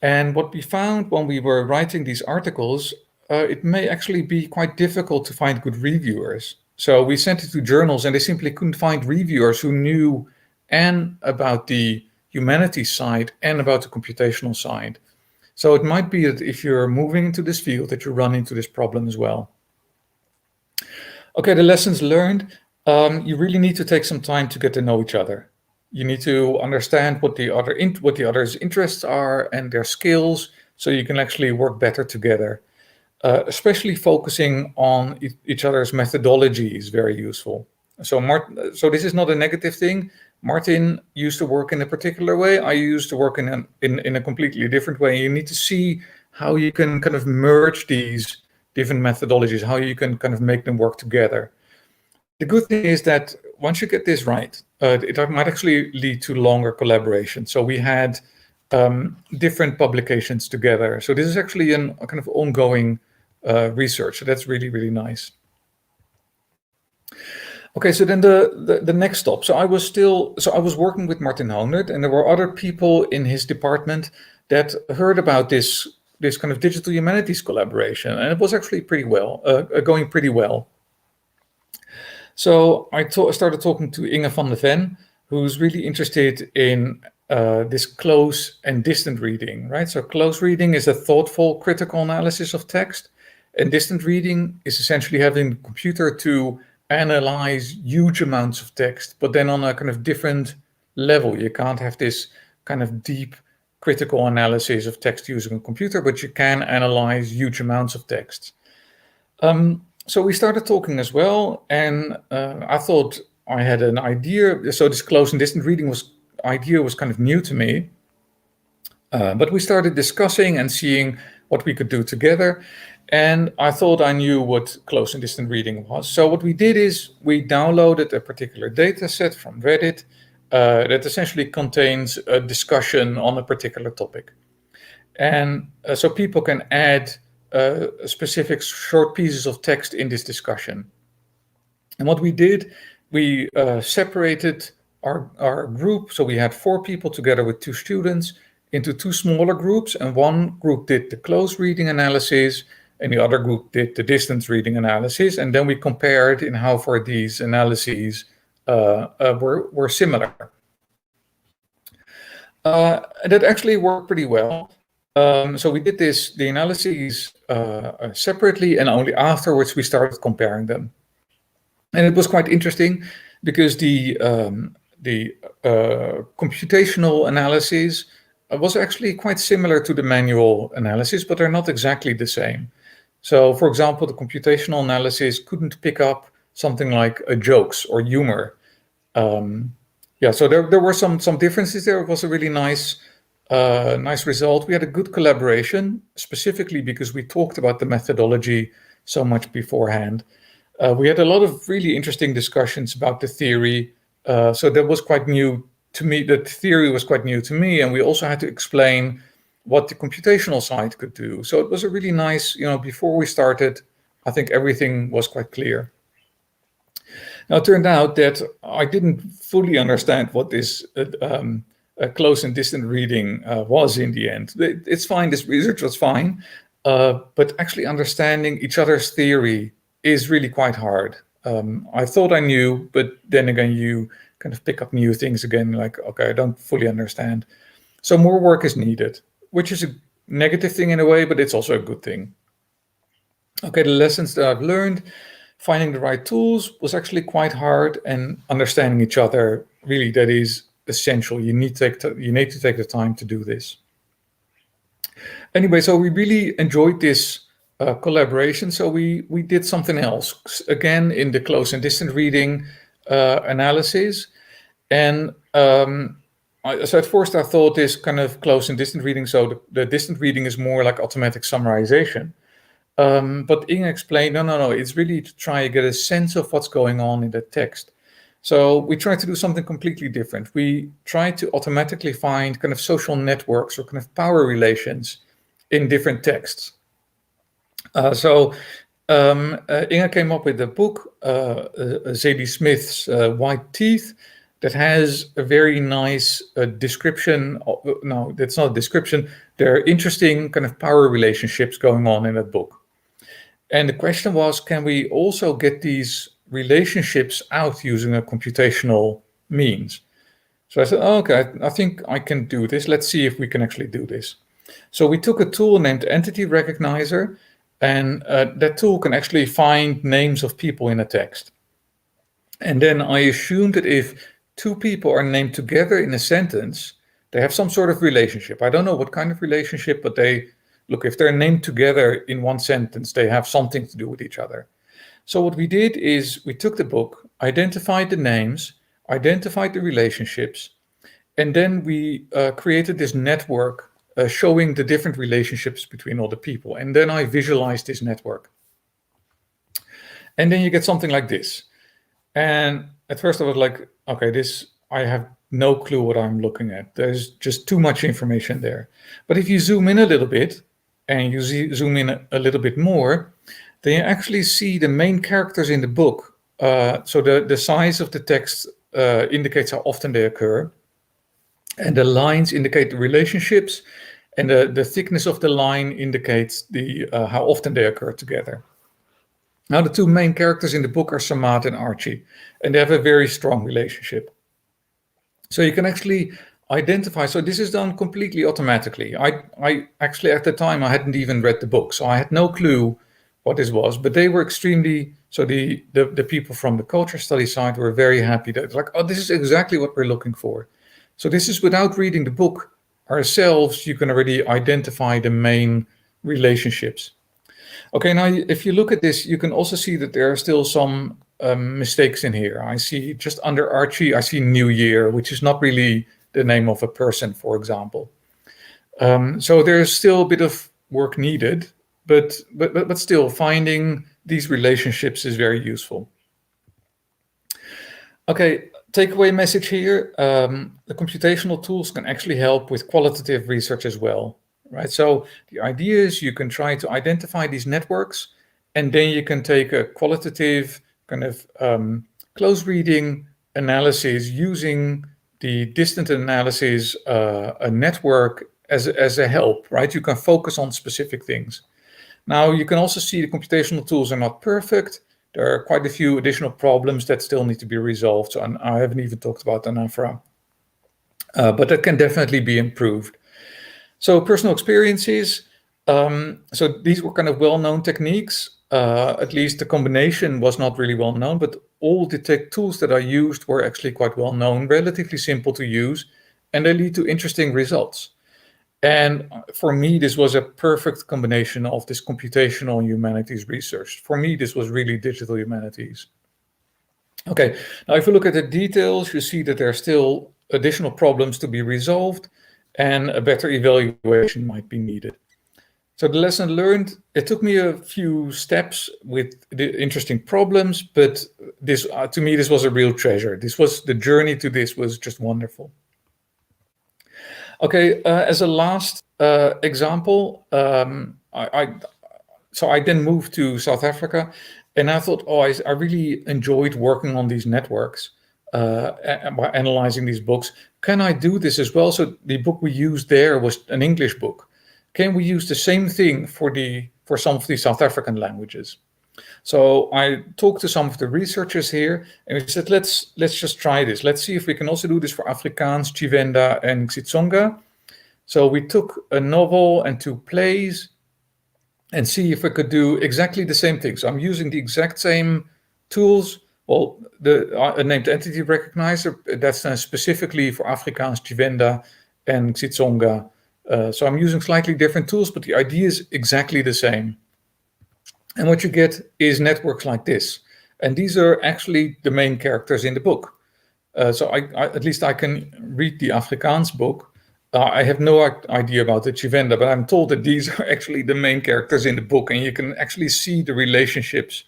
And what we found when we were writing these articles, it may actually be quite difficult to find good reviewers. So we sent it to journals, and they simply couldn't find reviewers who knew and about the humanities side and about the computational side. So it might be that if you're moving into this field that you run into this problem as well. Okay, the lessons learned. You really need to take some time to get to know each other. You need to understand what the other's interests are and their skills, so you can actually work better together. Especially focusing on each other's methodology is very useful. So this is not a negative thing. Martin used to work in a particular way. I used to work in a completely different way. You need to see how you can kind of merge these different methodologies, how you can kind of make them work together. The good thing is that once you get this right, it might actually lead to longer collaboration. So we had different publications together. So this is actually a kind of ongoing research. So that's really, really nice. Okay, so then the next stop. So I was working with Martin Honer, and there were other people in his department that heard about this kind of digital humanities collaboration, and it was actually going pretty well. So I started talking to Inge van de Ven, who's really interested in this close and distant reading, right? So close reading is a thoughtful, critical analysis of text, And distant reading is essentially having the computer to analyze huge amounts of text, but then on a kind of different level. You can't have this kind of deep critical analysis of text using a computer, but you can analyze huge amounts of text. So we started talking as well, and I thought I had an idea. So this close and distant reading idea was kind of new to me, but we started discussing and seeing what we could do together. And I thought I knew what close and distant reading was. So what we did is we downloaded a particular data set from Reddit that essentially contains a discussion on a particular topic. And so people can add specific short pieces of text in this discussion. And what we did, we separated our group. So we had 4 people together with 2 students into 2 smaller groups. And one group did the close reading analysis, and the other group did the distance reading analysis. And then we compared in how far these analyses were similar. That actually worked pretty well. So we did the analyses separately, and only afterwards we started comparing them. And it was quite interesting because the computational analysis was actually quite similar to the manual analysis, but they're not exactly the same. So, for example, the computational analysis couldn't pick up something like jokes or humor. So there were some differences there. It was a really nice result. We had a good collaboration, specifically because we talked about the methodology so much beforehand. We had a lot of really interesting discussions about the theory. So that was quite new to me. The theory was quite new to me, and we also had to explain what the computational side could do. So it was a really nice, before we started, I think everything was quite clear. Now, it turned out that I didn't fully understand what this close and distant reading was in the end. It's fine, this research was fine, but actually understanding each other's theory is really quite hard. I thought I knew, but then again, you kind of pick up new things again, like, okay, I don't fully understand. So more work is needed, which is a negative thing in a way, but it's also a good thing. Okay, the lessons that I've learned, finding the right tools was actually quite hard, and understanding each other, really, that is essential. You need to take the time to do this. Anyway, so we really enjoyed this collaboration. So we did something else, again, in the close and distant reading analysis. And so at first I thought this kind of close and distant reading, so the distant reading is more like automatic summarization. But Inge explained, no, it's really to try to get a sense of what's going on in the text. So we tried to do something completely different. We tried to automatically find kind of social networks or kind of power relations in different texts. Inge came up with a book, Zadie Smith's White Teeth, that has a very nice description. No, that's not a description. There are interesting kind of power relationships going on in that book. And the question was, can we also get these relationships out using a computational means? So I said, okay, I think I can do this. Let's see if we can actually do this. So we took a tool named Entity Recognizer, and that tool can actually find names of people in a text. And then I assumed that if 2 people are named together in a sentence, they have some sort of relationship. I don't know what kind of relationship, but if they're named together in one sentence, they have something to do with each other. So what we did is we took the book, identified the names, identified the relationships, and then we created this network showing the different relationships between all the people. And then I visualized this network. And then you get something like this. And at first I was like, okay, I have no clue what I'm looking at. There's just too much information there. But if you zoom in a little bit, and you zoom in a little bit more, then you actually see the main characters in the book. So the size of the text indicates how often they occur. And the lines indicate the relationships, and the thickness of the line indicates how often they occur together. Now, the 2 main characters in the book are Samad and Archie, and they have a very strong relationship. So you can actually identify. So this is done completely automatically. I actually, at the time, I hadn't even read the book, so I had no clue what this was, but they were extremely, so the people from the culture study side were very happy that like, oh, this is exactly what we're looking for. So this is without reading the book ourselves, you can already identify the main relationships. Okay, now if you look at this, you can also see that there are still some mistakes in here. I see just under Archie, I see New Year, which is not really the name of a person, for example. So there's still a bit of work needed, but still finding these relationships is very useful. Okay, takeaway message here. The computational tools can actually help with qualitative research as well, right? So the idea is you can try to identify these networks, and then you can take a qualitative kind of close reading analysis using the distant analysis a network as a help, right? You can focus on specific things. Now, you can also see the computational tools are not perfect. There are quite a few additional problems that still need to be resolved. So I haven't even talked about ANAFRA, but that can definitely be improved. So personal experiences. So these were kind of well-known techniques. At least the combination was not really well known, but all the tech tools that I used were actually quite well known, relatively simple to use, and they lead to interesting results. And for me, this was a perfect combination of this computational humanities research. For me, this was really digital humanities. Okay, now if you look at the details, you see that there are still additional problems to be resolved and a better evaluation might be needed. So the lesson learned, it took me a few steps with the interesting problems, but this, to me, this was a real treasure. This was, the journey to this was just wonderful. Okay, as a last example, so I then moved to South Africa, and I thought, oh, I really enjoyed working on these networks, by analyzing these books. Can I do this as well? So the book we used there was an English book. Can we use the same thing for some of the South African languages? So I talked to some of the researchers here, and we said, let's just try this. Let's see if we can also do this for Afrikaans, Tshivenda, and Xitsonga. So we took a novel and 2 plays and see if we could do exactly the same thing. So I'm using the exact same tools. Well, the named entity recognizer, that's specifically for Afrikaans, Tshivenda, and Xitsonga. So I'm using slightly different tools, but the idea is exactly the same. And what you get is networks like this. And these are actually the main characters in the book. So I at least I can read the Afrikaans book. I have no idea about the Tshivenda, but I'm told that these are actually the main characters in the book. And you can actually see the relationships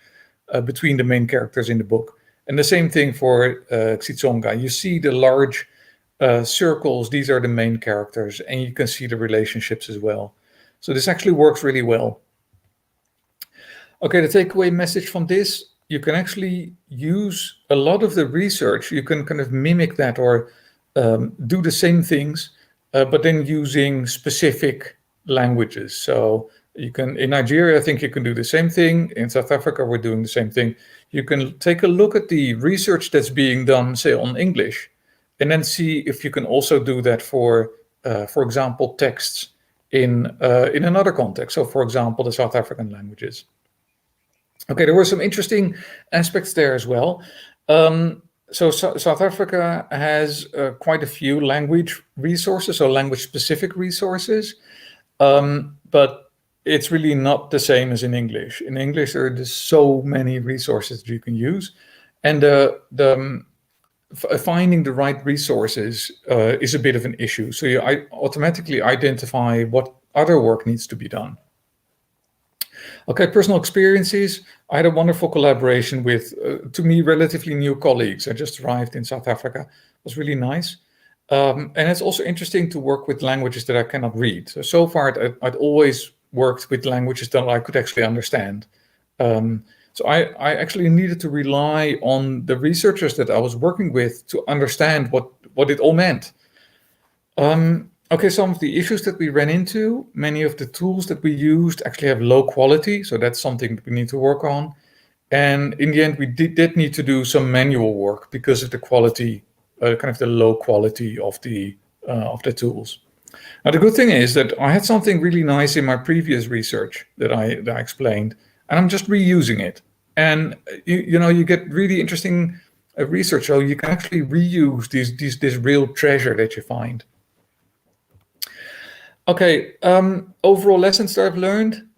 between the main characters in the book. And the same thing for Xitsonga. You see the large circles, these are the main characters, and you can see the relationships as well. So this actually works really well. Okay, the takeaway message from this, you can actually use a lot of the research. You can kind of mimic that or do the same things, but then using specific languages. So you can, in Nigeria, I think you can do the same thing. In South Africa, we're doing the same thing. You can take a look at the research that's being done, say, on English, and then see if you can also do that for example, texts in another context. So, for example, the South African languages. Okay, there were some interesting aspects there as well. So South Africa has quite a few language resources, so language-specific resources, but it's really not the same as in English. In English, there are just so many resources that you can use, and finding the right resources is a bit of an issue. So you automatically identify what other work needs to be done. Okay, personal experiences. I had a wonderful collaboration with, to me, relatively new colleagues. I just arrived in South Africa. It was really nice. And it's also interesting to work with languages that I cannot read. So far, I'd always worked with languages that I could actually understand. So I actually needed to rely on the researchers that I was working with to understand what it all meant. Okay, some of the issues that we ran into, many of the tools that we used actually have low quality, so that's something that we need to work on. And in the end, we did need to do some manual work because of the quality, kind of the low quality of the tools. Now, the good thing is that I had something really nice in my previous research that I explained. and I'm just reusing it. And you get really interesting research. So you can actually reuse this real treasure that you find. Okay, overall lessons that I've learned.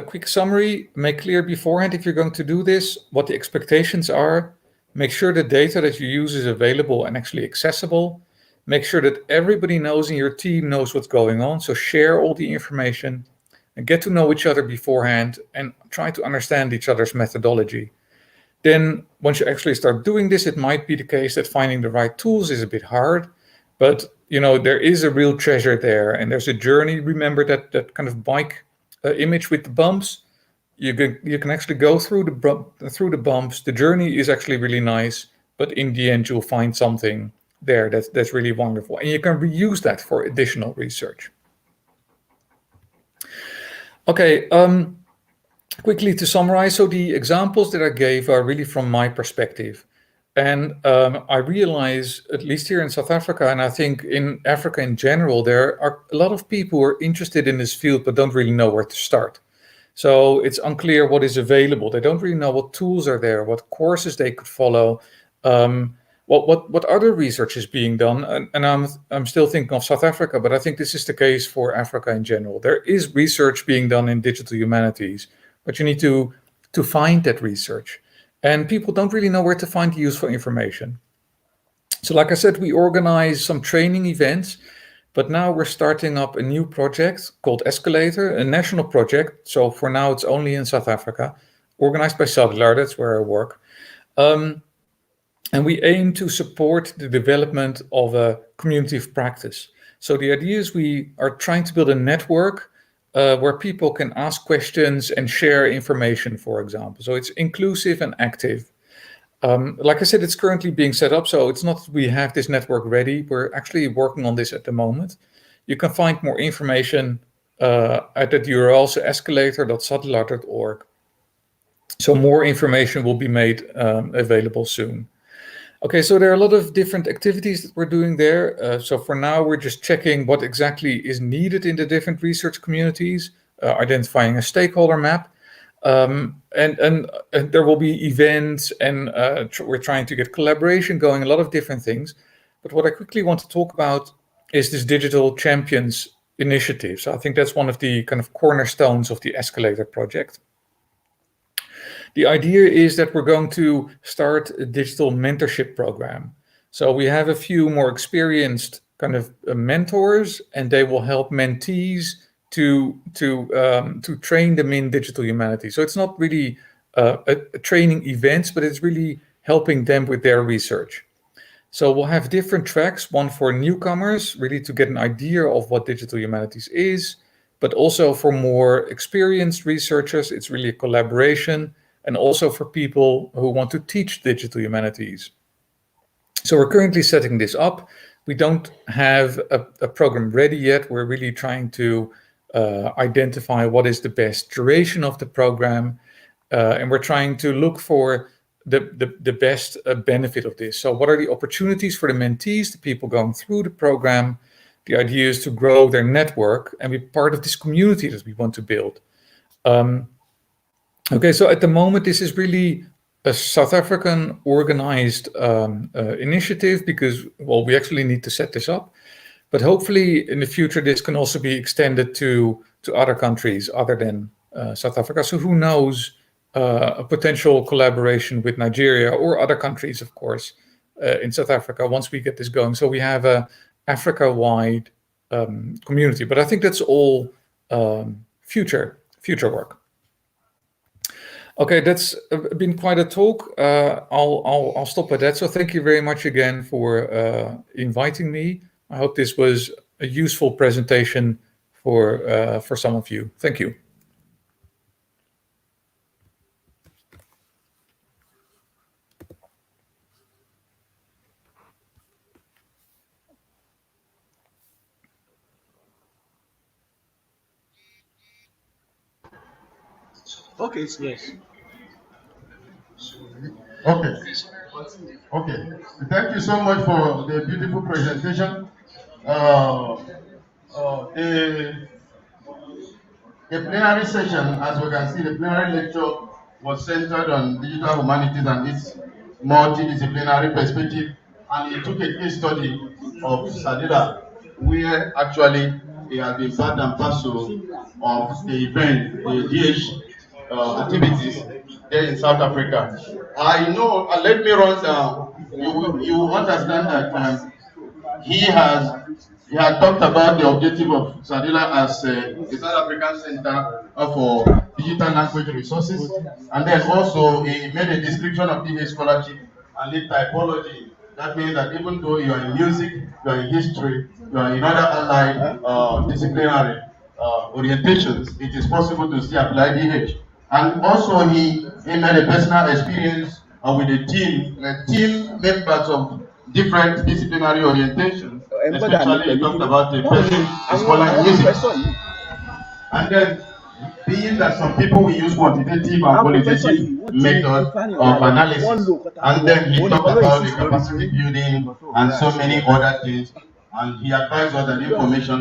Quick summary, make clear beforehand if you're going to do this, what the expectations are. Make sure the data that you use is available and actually accessible. Make sure that everybody knows in your team knows what's going on. So share all the information and get to know each other beforehand and try to understand each other's methodology. Then once you actually start doing this, it might be the case that finding the right tools is a bit hard, but there is a real treasure there, and there's a journey. Remember that kind of bike image with the bumps. You can actually go through the bumps. The journey is actually really nice, but in the end, you'll find something there that's really wonderful, and you can reuse that for additional research. Okay. Quickly to summarize, so the examples that I gave are really from my perspective. And I realize, at least here in South Africa, and I think in Africa in general, there are a lot of people who are interested in this field but don't really know where to start. So it's unclear what is available. They don't really know what tools are there, what courses they could follow, what other research is being done. And I'm still thinking of South Africa, but I think this is the case for Africa in general. There is research being done in digital humanities, but you need to find that research. And people don't really know where to find the useful information. So like I said, we organize some training events, but now we're starting up a new project called Escalator, a national project. So for now, it's only in South Africa, organized by CEDHUL, that's where I work. And we aim to support the development of a community of practice. So the idea is we are trying to build a network where people can ask questions and share information, for example. So it's inclusive and active. Like I said, it's currently being set up, so it's not that we have this network ready. We're actually working on this at the moment. You can find more information at that URL, so escalator.sadler.org. So more information will be made available soon. Okay, so there are a lot of different activities that we're doing there. So for now, we're just checking what exactly is needed in the different research communities, identifying a stakeholder map. And there will be events, and we're trying to get collaboration going, a lot of different things. But what I quickly want to talk about is this Digital Champions initiative. So I think that's one of the kind of cornerstones of the Escalator project. The idea is that we're going to start a digital mentorship program. So we have a few more experienced kind of mentors, and they will help mentees to train them in digital humanities. So it's not really a training event, but it's really helping them with their research. So we'll have different tracks, one for newcomers, really to get an idea of what digital humanities is, but also for more experienced researchers, it's really a collaboration, and also for people who want to teach digital humanities. So we're currently setting this up. We don't have a program ready yet. We're really trying to identify what is the best duration of the program, and we're trying to look for the best benefit of this. So what are the opportunities for the mentees, the people going through the program? The idea is to grow their network and be part of this community that we want to build. Okay, so at the moment, this is really a South African organized initiative because, well, we actually need to set this up. But hopefully in the future, this can also be extended to other countries other than South Africa. So who knows, a potential collaboration with Nigeria or other countries, of course, in South Africa once we get this going. So we have a Africa-wide community, but I think that's all future work. Okay, that's been quite a talk. I'll stop at that. So thank you very much again for inviting me. I hope this was a useful presentation for some of you. Thank you. Okay, yes. Okay. Okay. Thank you so much for the beautiful presentation. The The plenary session, as we can see, the plenary lecture was centered on digital humanities and its multidisciplinary perspective, and he took a case study of Sadida, where actually he has been part and parcel of the event, the DH activities there in South Africa. I know, let me run down. You understand that he has he had talked about the objective of Sadila as the South African Center for Digital Language Resources, and then also he made a description of DA scholarship and lead typology. That means that even though you are in music, you are in history, you are in other allied disciplinary orientations, it is possible to still apply DH. And also he made a personal experience with a team members of different disciplinary orientations. Especially he talked about a person is scholar in music. And then being that some people will use quantitative and qualitative method of analysis, and then he talked about the capacity building and so many other things, and he advised us that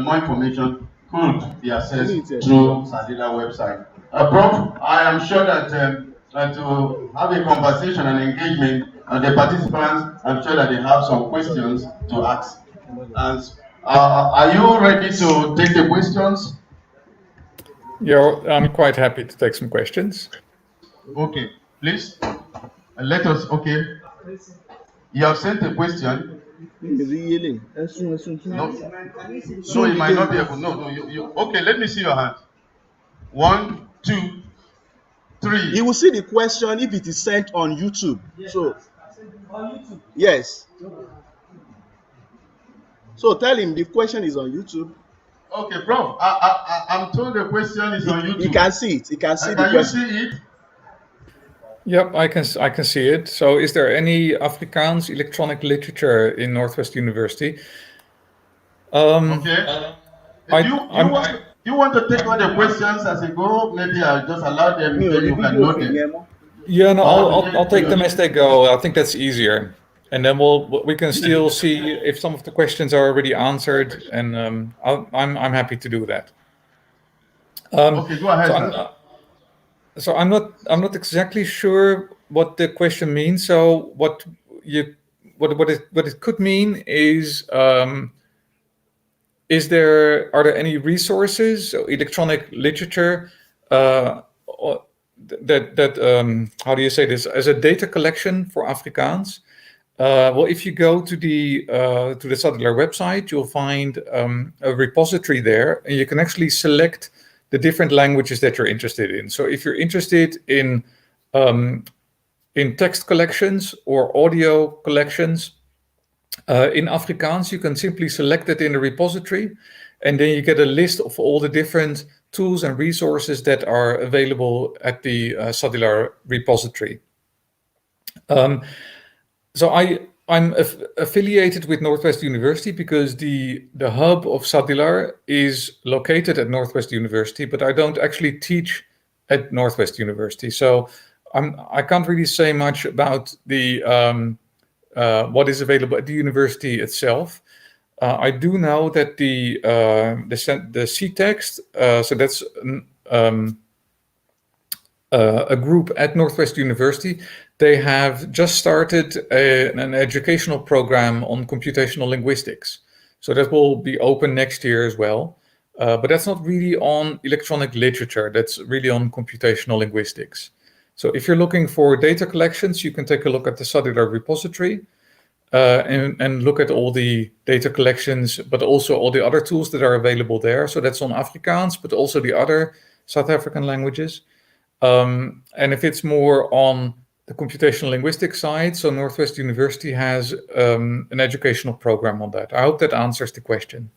more information could be accessed through Sadila website. Prof, I am sure that to have a conversation and engagement, the participants, I'm sure that they have some questions to ask. And are you ready to take the questions? Yeah, I'm quite happy to take some questions. Okay, please let us. Okay, you have sent a question. No, so you might not be able. No, you. Okay, let me see your hand. 1, 2, 3. You will see the question if it is sent on YouTube. So, yes. So tell him the question is on YouTube. Okay, Prof. I'm told the question is on YouTube. He can see it. He can see the question. Can you see it? Yep, I can see it. So, is there any Afrikaans electronic literature in Northwest University? Okay. You want to take all the questions as they go? Maybe I'll just allow them. Then you can note them. Yeah, no, I'll take them as they go. I think that's easier, and then we can still see if some of the questions are already answered, and I'm happy to do that. Okay, go ahead. So I'm not exactly sure what the question means. So what it could mean is are there any resources, electronic literature that how do you say this, as a data collection for Afrikaans? Well, if you go to the Cellular website, you'll find a repository there, and you can actually select the different languages that you're interested in. So if you're interested in text collections or audio collections in Afrikaans, you can simply select it in the repository, and then you get a list of all the different tools and resources that are available at the Cellular repository. So I'm affiliated with Northwest University because the hub of Cellular is located at Northwest University, but I don't actually teach at Northwest University. So I can't really say much about the what is available at the university itself. I do know that the CText, so that's a group at Northwest University. They have just started an educational program on computational linguistics. So that will be open next year as well. But that's not really on electronic literature. That's really on computational linguistics. So if you're looking for data collections, you can take a look at the Cellular repository and look at all the data collections, but also all the other tools that are available there. So that's on Afrikaans, but also the other South African languages. And if it's more on the computational linguistics side, so Northwest University has an educational program on that. I hope that answers the question.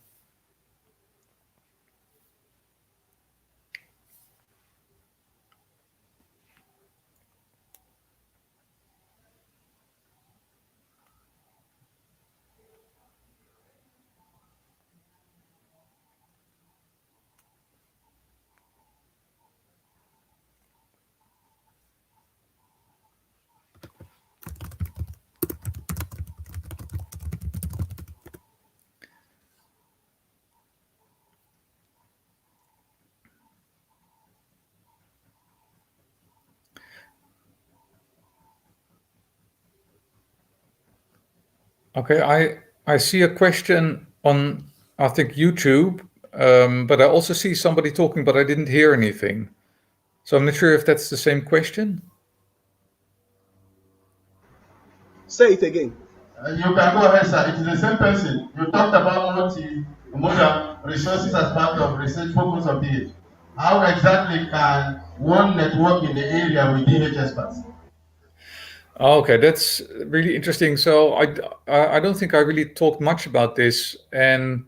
Okay, I see a question on, I think, YouTube, but I also see somebody talking, but I didn't hear anything. So I'm not sure if that's the same question. Say it again. You can go ahead, sir. It is the same person. You talked about multi-modal resources as part of research focus of DH. How exactly can one network in the area with DH experts? Okay, that's really interesting. So I don't think I really talked much about this, and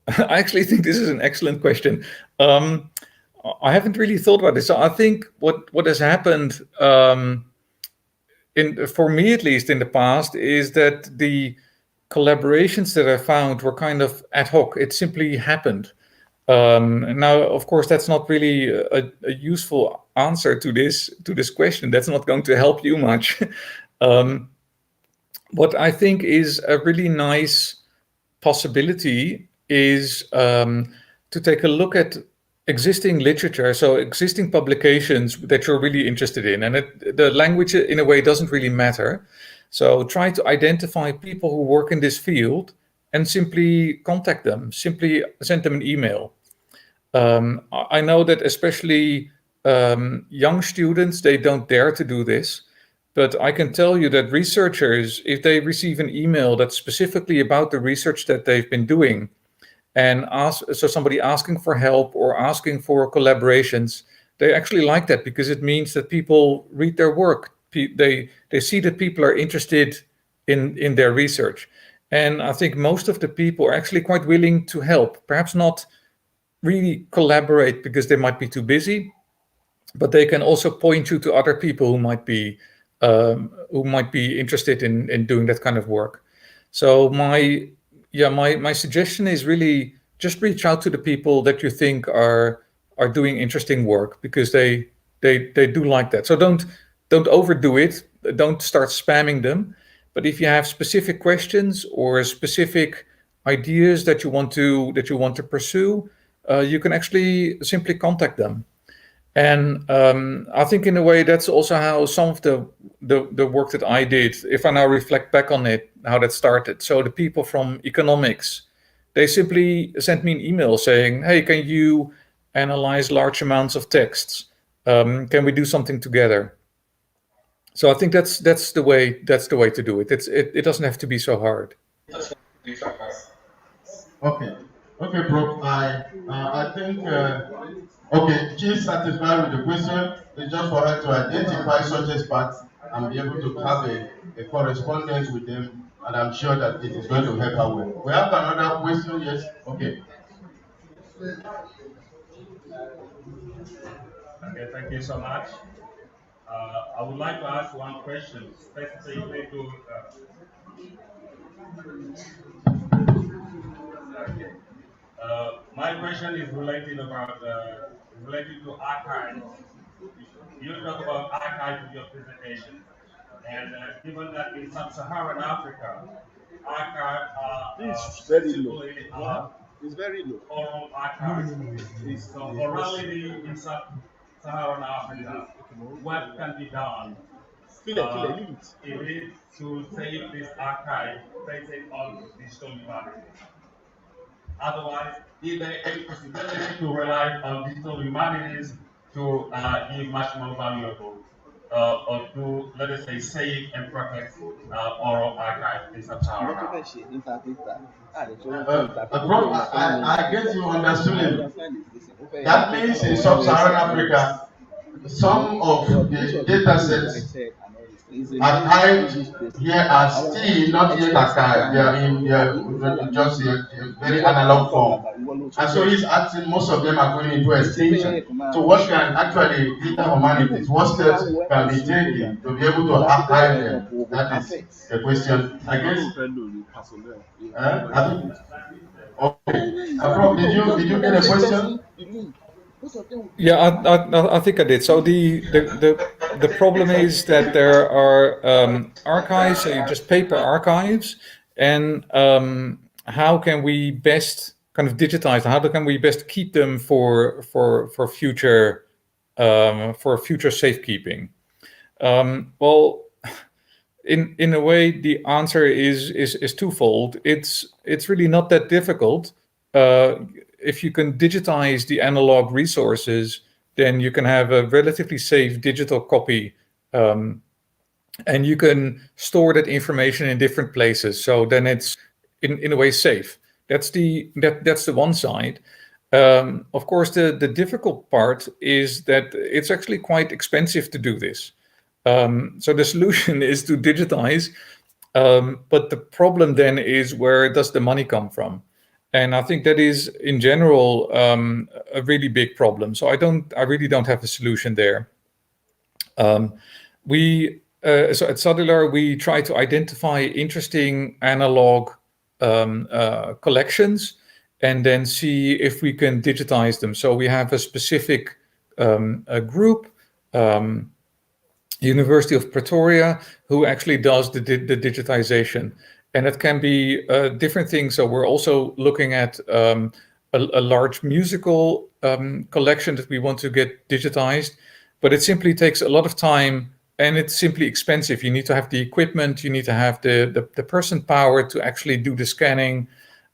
I actually think this is an excellent question. I haven't really thought about this. So I think what has happened, for me at least in the past, is that the collaborations that I found were kind of ad hoc. It simply happened. Now, of course, that's not really a useful answer to this question. That's not going to help you much. What I think is a really nice possibility is to take a look at existing literature, so existing publications that you're really interested in, and the language in a way doesn't really matter. So try to identify people who work in this field and simply contact them, simply send them an email. I know that especially young students, they don't dare to do this, but I can tell you that researchers, if they receive an email that's specifically about the research that they've been doing, and so somebody asking for help or asking for collaborations, they actually like that because it means that people read their work. They see that people are interested in their research. And I think most of the people are actually quite willing to help, perhaps not really collaborate because they might be too busy, but they can also point you to other people who might be interested in doing that kind of work. So my suggestion is really just reach out to the people that you think are doing interesting work, because they do like that. So don't overdo it. Don't start spamming them. But if you have specific questions or specific ideas that you want to pursue, you can actually simply contact them. And I think in a way that's also how some of the work that I did, if I now reflect back on it, how that started. So the people from economics, they simply sent me an email saying, "Hey, can you analyze large amounts of texts? Can we do something together?" So I think that's the way to do it. It doesn't have to be so hard. Okay, okay, Prof. I think okay, she's satisfied with the question. It's just for her to identify such experts and be able to have a correspondence with them, and I'm sure that it is going to help her well. We have another question. Yes. Okay. Okay, thank you so much. I would like to ask one question specifically to. Okay. My question is related to archives. You talk about archives in your presentation, and given that in sub-Saharan Africa, archives are It's very low. simply It's very low. oral archives. So orality in sub-Saharan Africa, what can be done Leave it. it is to save this archive based on digital humanities? Otherwise, is there any possibility to rely on digital humanities to give much more valuable or to, let us say, save and protect oral archive in Sub-Saharan Africa? I guess you understood it. That means in sub-Saharan Africa, some of the data sets archived here are still not yet archived. They are in just a very analog form. And so he's asking, most of them are going into extinction. So what can actually digital humanities, what steps can be taken to be able to archive them? That is the question. I guess. Okay. Did you get a question? Yeah, I think I did. So the problem is that there are archives, so just paper archives, and how can we best kind of digitize? How can we best keep them for future safekeeping? Well, in a way, the answer is twofold. It's really not that difficult. If you can digitize the analog resources, then you can have a relatively safe digital copy, and you can store that information in different places. So then it's in a way safe. That's the one side. Of course, the difficult part is that it's actually quite expensive to do this. So the solution is to digitize, but the problem then is, where does the money come from? And I think that is, in general, a really big problem. So I really don't have a solution there. So at CEDHUL, we try to identify interesting analog collections and then see if we can digitize them. So we have a specific a group, University of Pretoria, who actually does the digitization. And it can be different things. So we're also looking at a large musical collection that we want to get digitized, but it simply takes a lot of time and it's simply expensive. You need to have the equipment, you need to have the person power to actually do the scanning.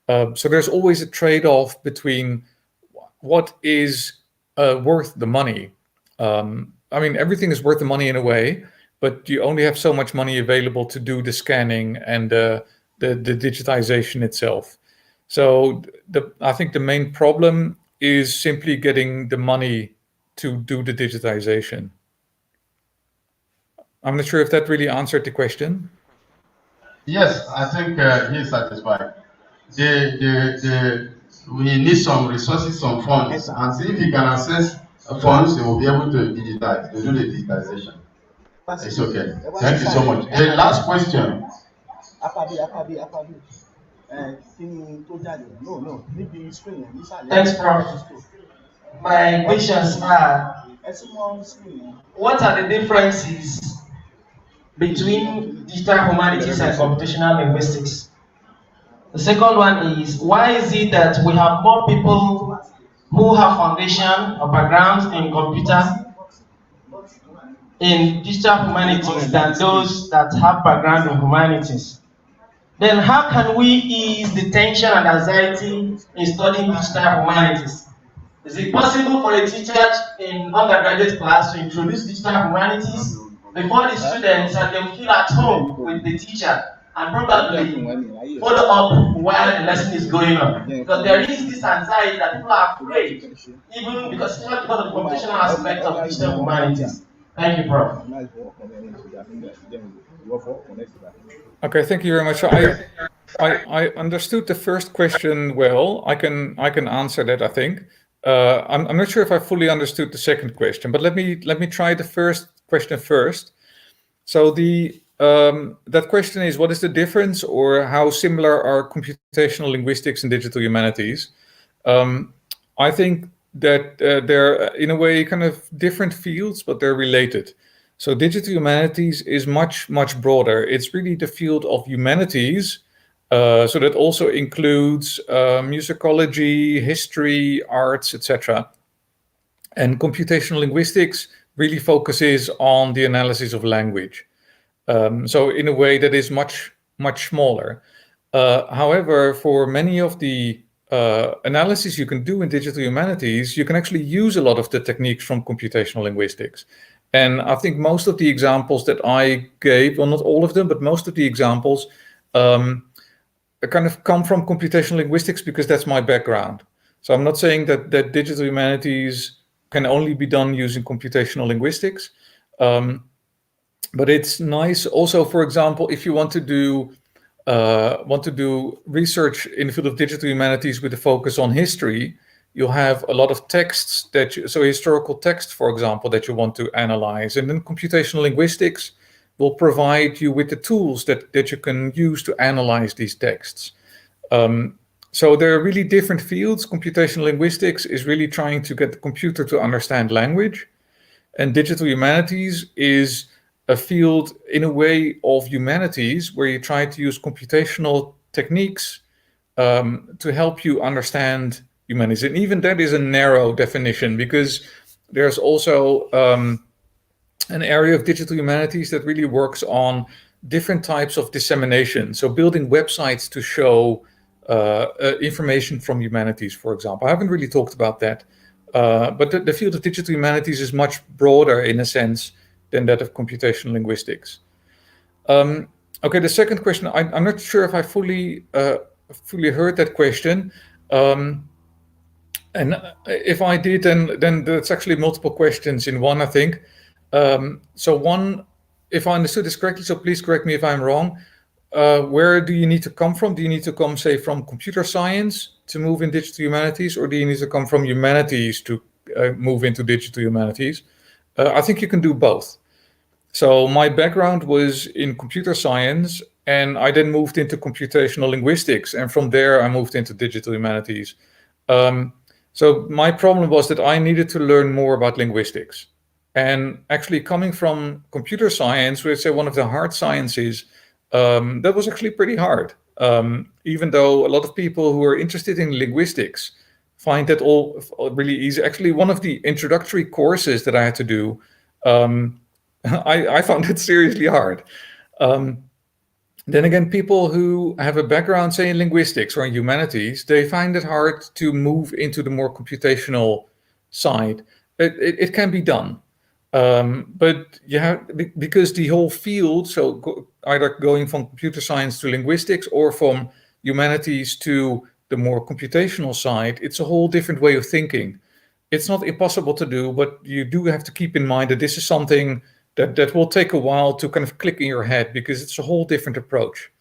So there's always a trade-off between what is worth the money. I mean, everything is worth the money in a way, but you only have so much money available to do the scanning and the digitization itself. So I think the main problem is simply getting the money to do the digitization. I'm not sure if that really answered the question. Yes, I think he's satisfied. We need some resources, some funds, and see if he can access funds, he will be able to digitize, to do the digitization. It's okay. Thank you so much. The last question. Thanks, Prof. My questions are, what are the differences between digital humanities and computational linguistics? The second one is, why is it that we have more people who have foundation or backgrounds in computer in digital humanities than those that have background in humanities? Then how can we ease the tension and anxiety in studying digital humanities? Is it possible for a teacher in undergraduate class to introduce digital humanities before the students, and they feel at home with the teacher and probably follow up while the lesson is going on? Because there is this anxiety that people are afraid, even because of the computational aspect of digital humanities. Thank you, Prof. Okay, thank you very much. So I understood the first question well. I can answer that, I think. I'm not sure if I fully understood the second question, but let me try the first question first. So that question is, what is the difference, or how similar are computational linguistics and digital humanities? I think that they're in a way kind of different fields, but they're related. So digital humanities is much broader. It's really the field of humanities. So that also includes musicology, history, arts, etc. And computational linguistics really focuses on the analysis of language. So in a way that is much smaller. However, for many of the analysis you can do in digital humanities, you can actually use a lot of the techniques from computational linguistics. And I think most of the examples that I gave, well, not all of them, but most of the examples kind of come from computational linguistics, because that's my background. So I'm not saying that digital humanities can only be done using computational linguistics. But it's nice also, for example, if you want to do research in the field of digital humanities with a focus on history, you'll have a lot of texts so historical text, for example, that you want to analyze. And then computational linguistics will provide you with the tools that you can use to analyze these texts. So there are really different fields. Computational linguistics is really trying to get the computer to understand language. And digital humanities is a field, in a way, of humanities where you try to use computational techniques to help you understand humanities. And even that is a narrow definition, because there's also an area of digital humanities that really works on different types of dissemination. So building websites to show information from humanities, for example. I haven't really talked about that, but the field of digital humanities is much broader in a sense than that of computational linguistics. Okay, the second question, I'm not sure if I fully heard that question. And if I did, then that's actually multiple questions in one, I think. So one, if I understood this correctly, so please correct me if I'm wrong. Where do you need to come from? Do you need to come, say, from computer science to move in digital humanities, or do you need to come from humanities to move into digital humanities? I think you can do both. So my background was in computer science, and I then moved into computational linguistics, and from there I moved into digital humanities. So my problem was that I needed to learn more about linguistics. And actually coming from computer science, which is one of the hard sciences, that was actually pretty hard. Even though a lot of people who are interested in linguistics find that all really easy. Actually, one of the introductory courses that I had to do, I found it seriously hard. Then again, people who have a background, say, in linguistics or in humanities, they find it hard to move into the more computational side. It can be done. But you have, because the whole field, so either going from computer science to linguistics or from humanities to the more computational side, it's a whole different way of thinking. It's not impossible to do, but you do have to keep in mind that this is something that will take a while to kind of click in your head, because it's a whole different approach.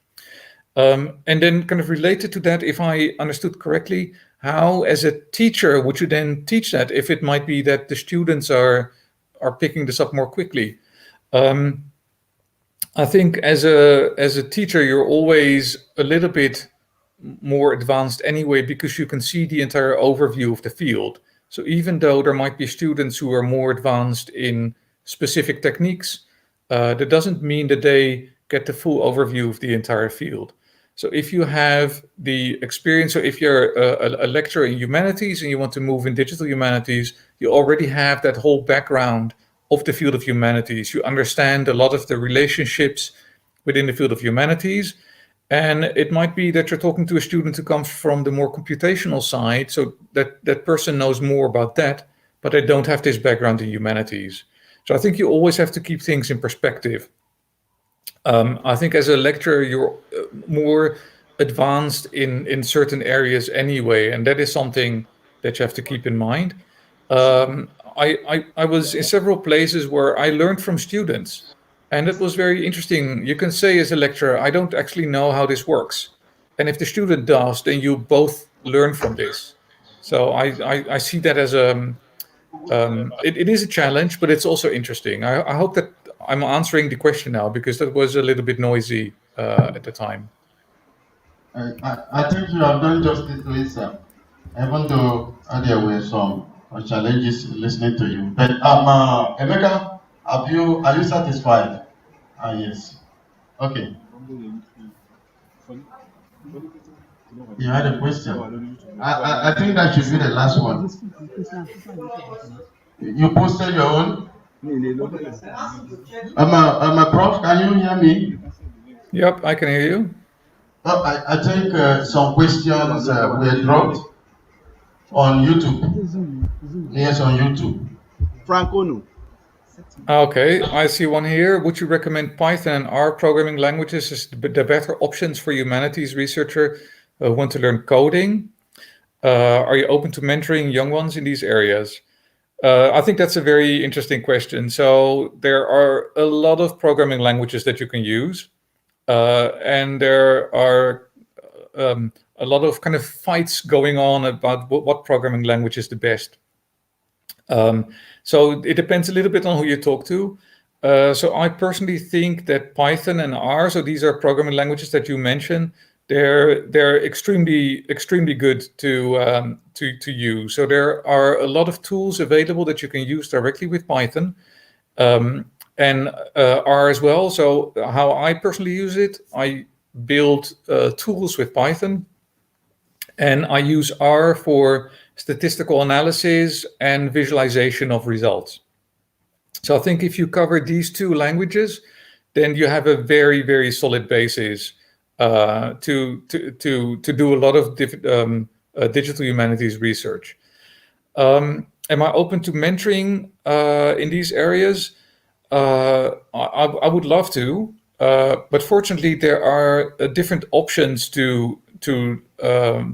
And then kind of related to that, if I understood correctly, how as a teacher would you then teach that, if it might be that the students are picking this up more quickly? I think as a teacher, you're always a little bit more advanced anyway, because you can see the entire overview of the field. So even though there might be students who are more advanced in specific techniques, that doesn't mean that they get the full overview of the entire field. So if you have the experience, so if you're a lecturer in humanities and you want to move in digital humanities, you already have that whole background of the field of humanities. You understand a lot of the relationships within the field of humanities. And it might be that you're talking to a student who comes from the more computational side, so that person knows more about that, but they don't have this background in humanities. So I think you always have to keep things in perspective. I think as a lecturer, you're more advanced in certain areas anyway, and that is something that you have to keep in mind. I was in several places where I learned from students, and it was very interesting. You can say as a lecturer, I don't actually know how this works. And if the student does, then you both learn from this. So I see that as it is a challenge, but it's also interesting. I hope that I'm answering the question now, because that was a little bit noisy at the time. I think you have done justice to it, sir. Even though there were some challenges listening to you. But Emeka, are you satisfied? Yes. Okay. You had a question. I think that should be the last one. You posted your own? Prof, can you hear me? Yep, I can hear you. I think some questions were dropped on YouTube. Yes, on YouTube. Franco. Okay, I see one here. Would you recommend Python and R programming languages as the better options for humanities researcher who want to learn coding? Are you open to mentoring young ones in these areas? I think that's a very interesting question. So there are a lot of programming languages that you can use, and there are a lot of kind of fights going on about what programming language is the best. So it depends a little bit on who you talk to. So I personally think that Python and R, so these are programming languages that you mentioned, they're extremely good to use. So there are a lot of tools available that you can use directly with Python, and R as well. So how I personally use it, I build tools with Python, and I use R for statistical analysis and visualization of results. So I think if you cover these two languages, then you have a very, very solid basis to do a lot of digital humanities research. Am I open to mentoring in these areas? I would love to, but fortunately, there are different options to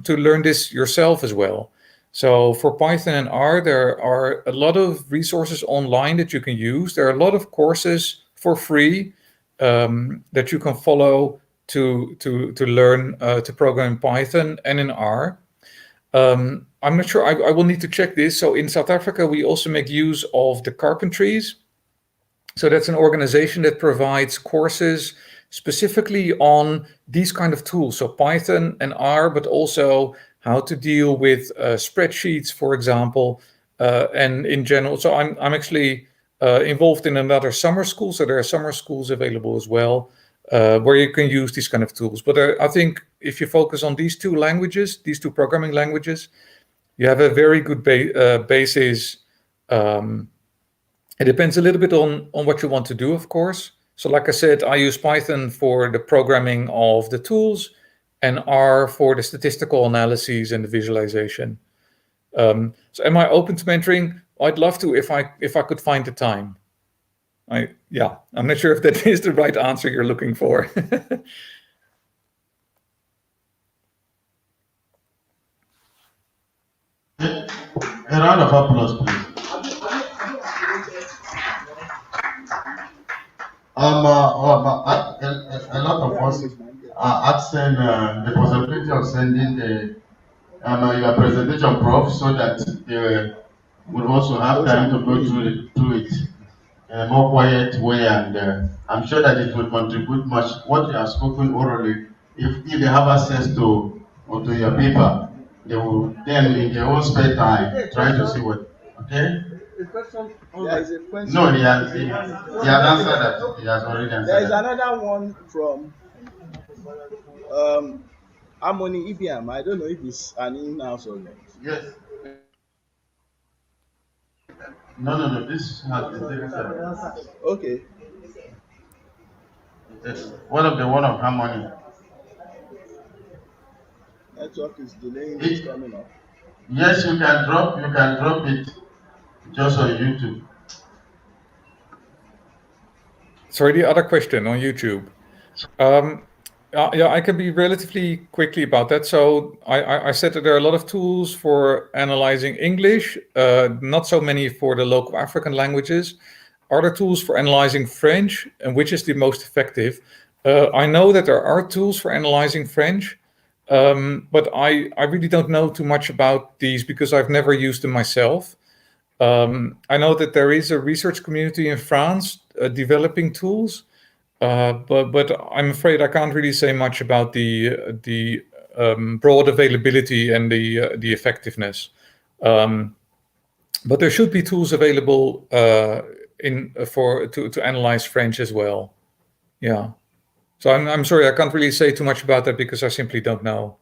learn this yourself as well. So for Python and R, there are a lot of resources online that you can use. There are a lot of courses for free that you can follow to learn to program in Python and in R. I'm not sure. I will need to check this. So in South Africa, we also make use of the Carpentries. So that's an organization that provides courses specifically on these kind of tools. So Python and R, but also how to deal with spreadsheets, for example, and in general. So I'm actually involved in another summer school. So there are summer schools available as well, where you can use these kind of tools. But I think if you focus on these two languages, these two programming languages, you have a very good basis. It depends a little bit on what you want to do, of course. So like I said, I use Python for the programming of the tools and R for the statistical analyses and the visualization. So am I open to mentoring? I'd love to if I could find the time. I'm not sure if that is the right answer you're looking for. A round of applause, please. A lot of us are asking the possibility of sending your presentation, Prof, so that they will also have time to go through it in a more quiet way, and I'm sure that it will contribute much. What you have spoken orally, if they have access to your paper, they will then in their own spare time try to see what. Okay. There is a question. No, he has answered that. He has already answered. There is another one from Harmony Ibiam. I don't know if it's an in-house or not. Yes. No. This has been taken. Okay. It's one of Harmony. Network is delaying it coming up. Yes, you can drop it just on YouTube. Sorry, the other question on YouTube. I can be relatively quickly about that. So I said that there are a lot of tools for analyzing English, not so many for the local African languages. Are there tools for analyzing French, and which is the most effective? I know that there are tools for analyzing French, but I really don't know too much about these because I've never used them myself. I know that there is a research community in France developing tools, but I'm afraid I can't really say much about the broad availability and the effectiveness. But there should be tools available to analyze French as well. Yeah. So I'm sorry, I can't really say too much about that because I simply don't know.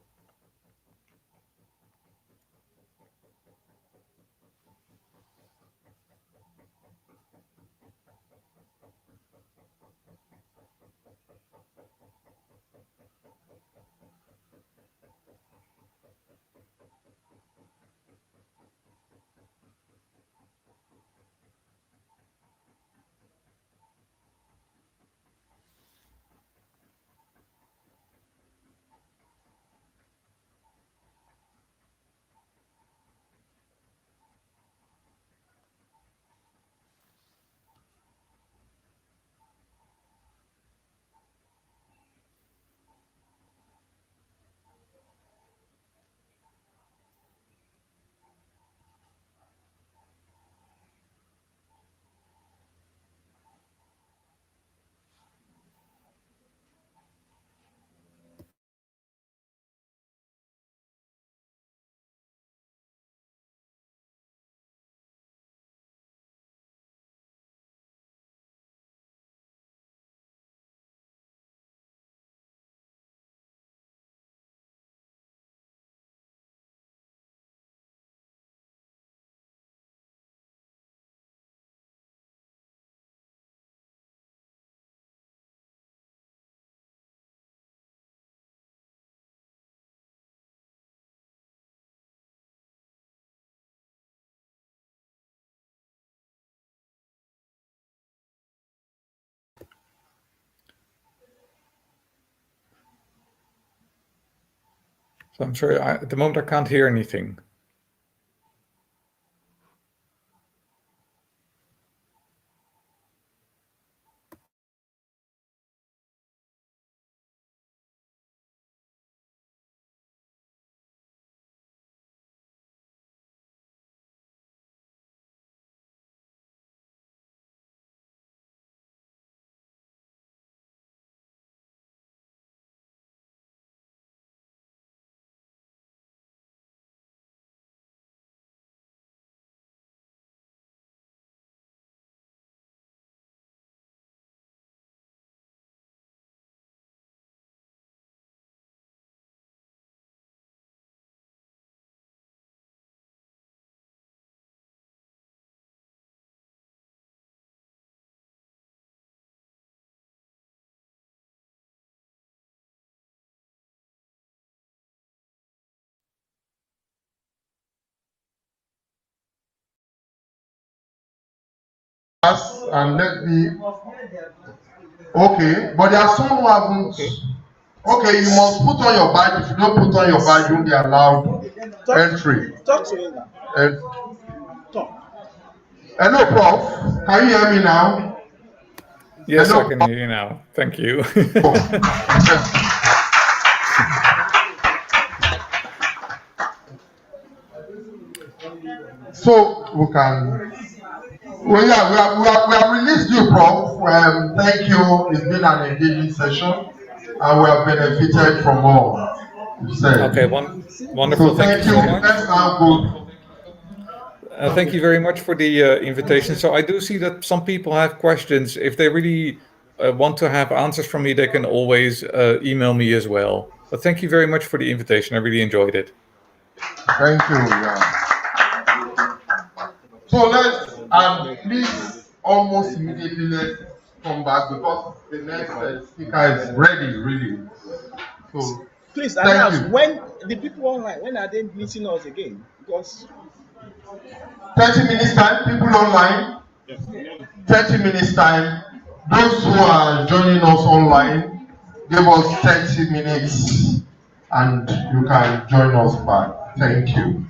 So I'm sorry, at the moment I can't hear anything. And let me. Okay, but there are some who haven't. Okay, you must put on your badge. If you don't put on your badge, you won't be allowed entry. Talk to him now. Talk. Hello, Prof. Can you hear me now? Yes, Hello, I can hear you now. Thank you. So we can. Well, yeah, we have released you, Prof. Thank you. It's been an engaging session, and we have benefited from all you said. Okay, wonderful. So thank you so much. Let's now go. Thank you very much for the invitation. So I do see that some people have questions. If they really want to have answers from me, they can always email me as well. But thank you very much for the invitation. I really enjoyed it. Thank you. Yeah. So let's please almost immediately let's come back because the next speaker is ready, really. So please announce when the people online, when are they meeting us again? Because 30 minutes time, people online. 30 minutes time. Those who are joining us online, give us 30 minutes and you can join us back. Thank you.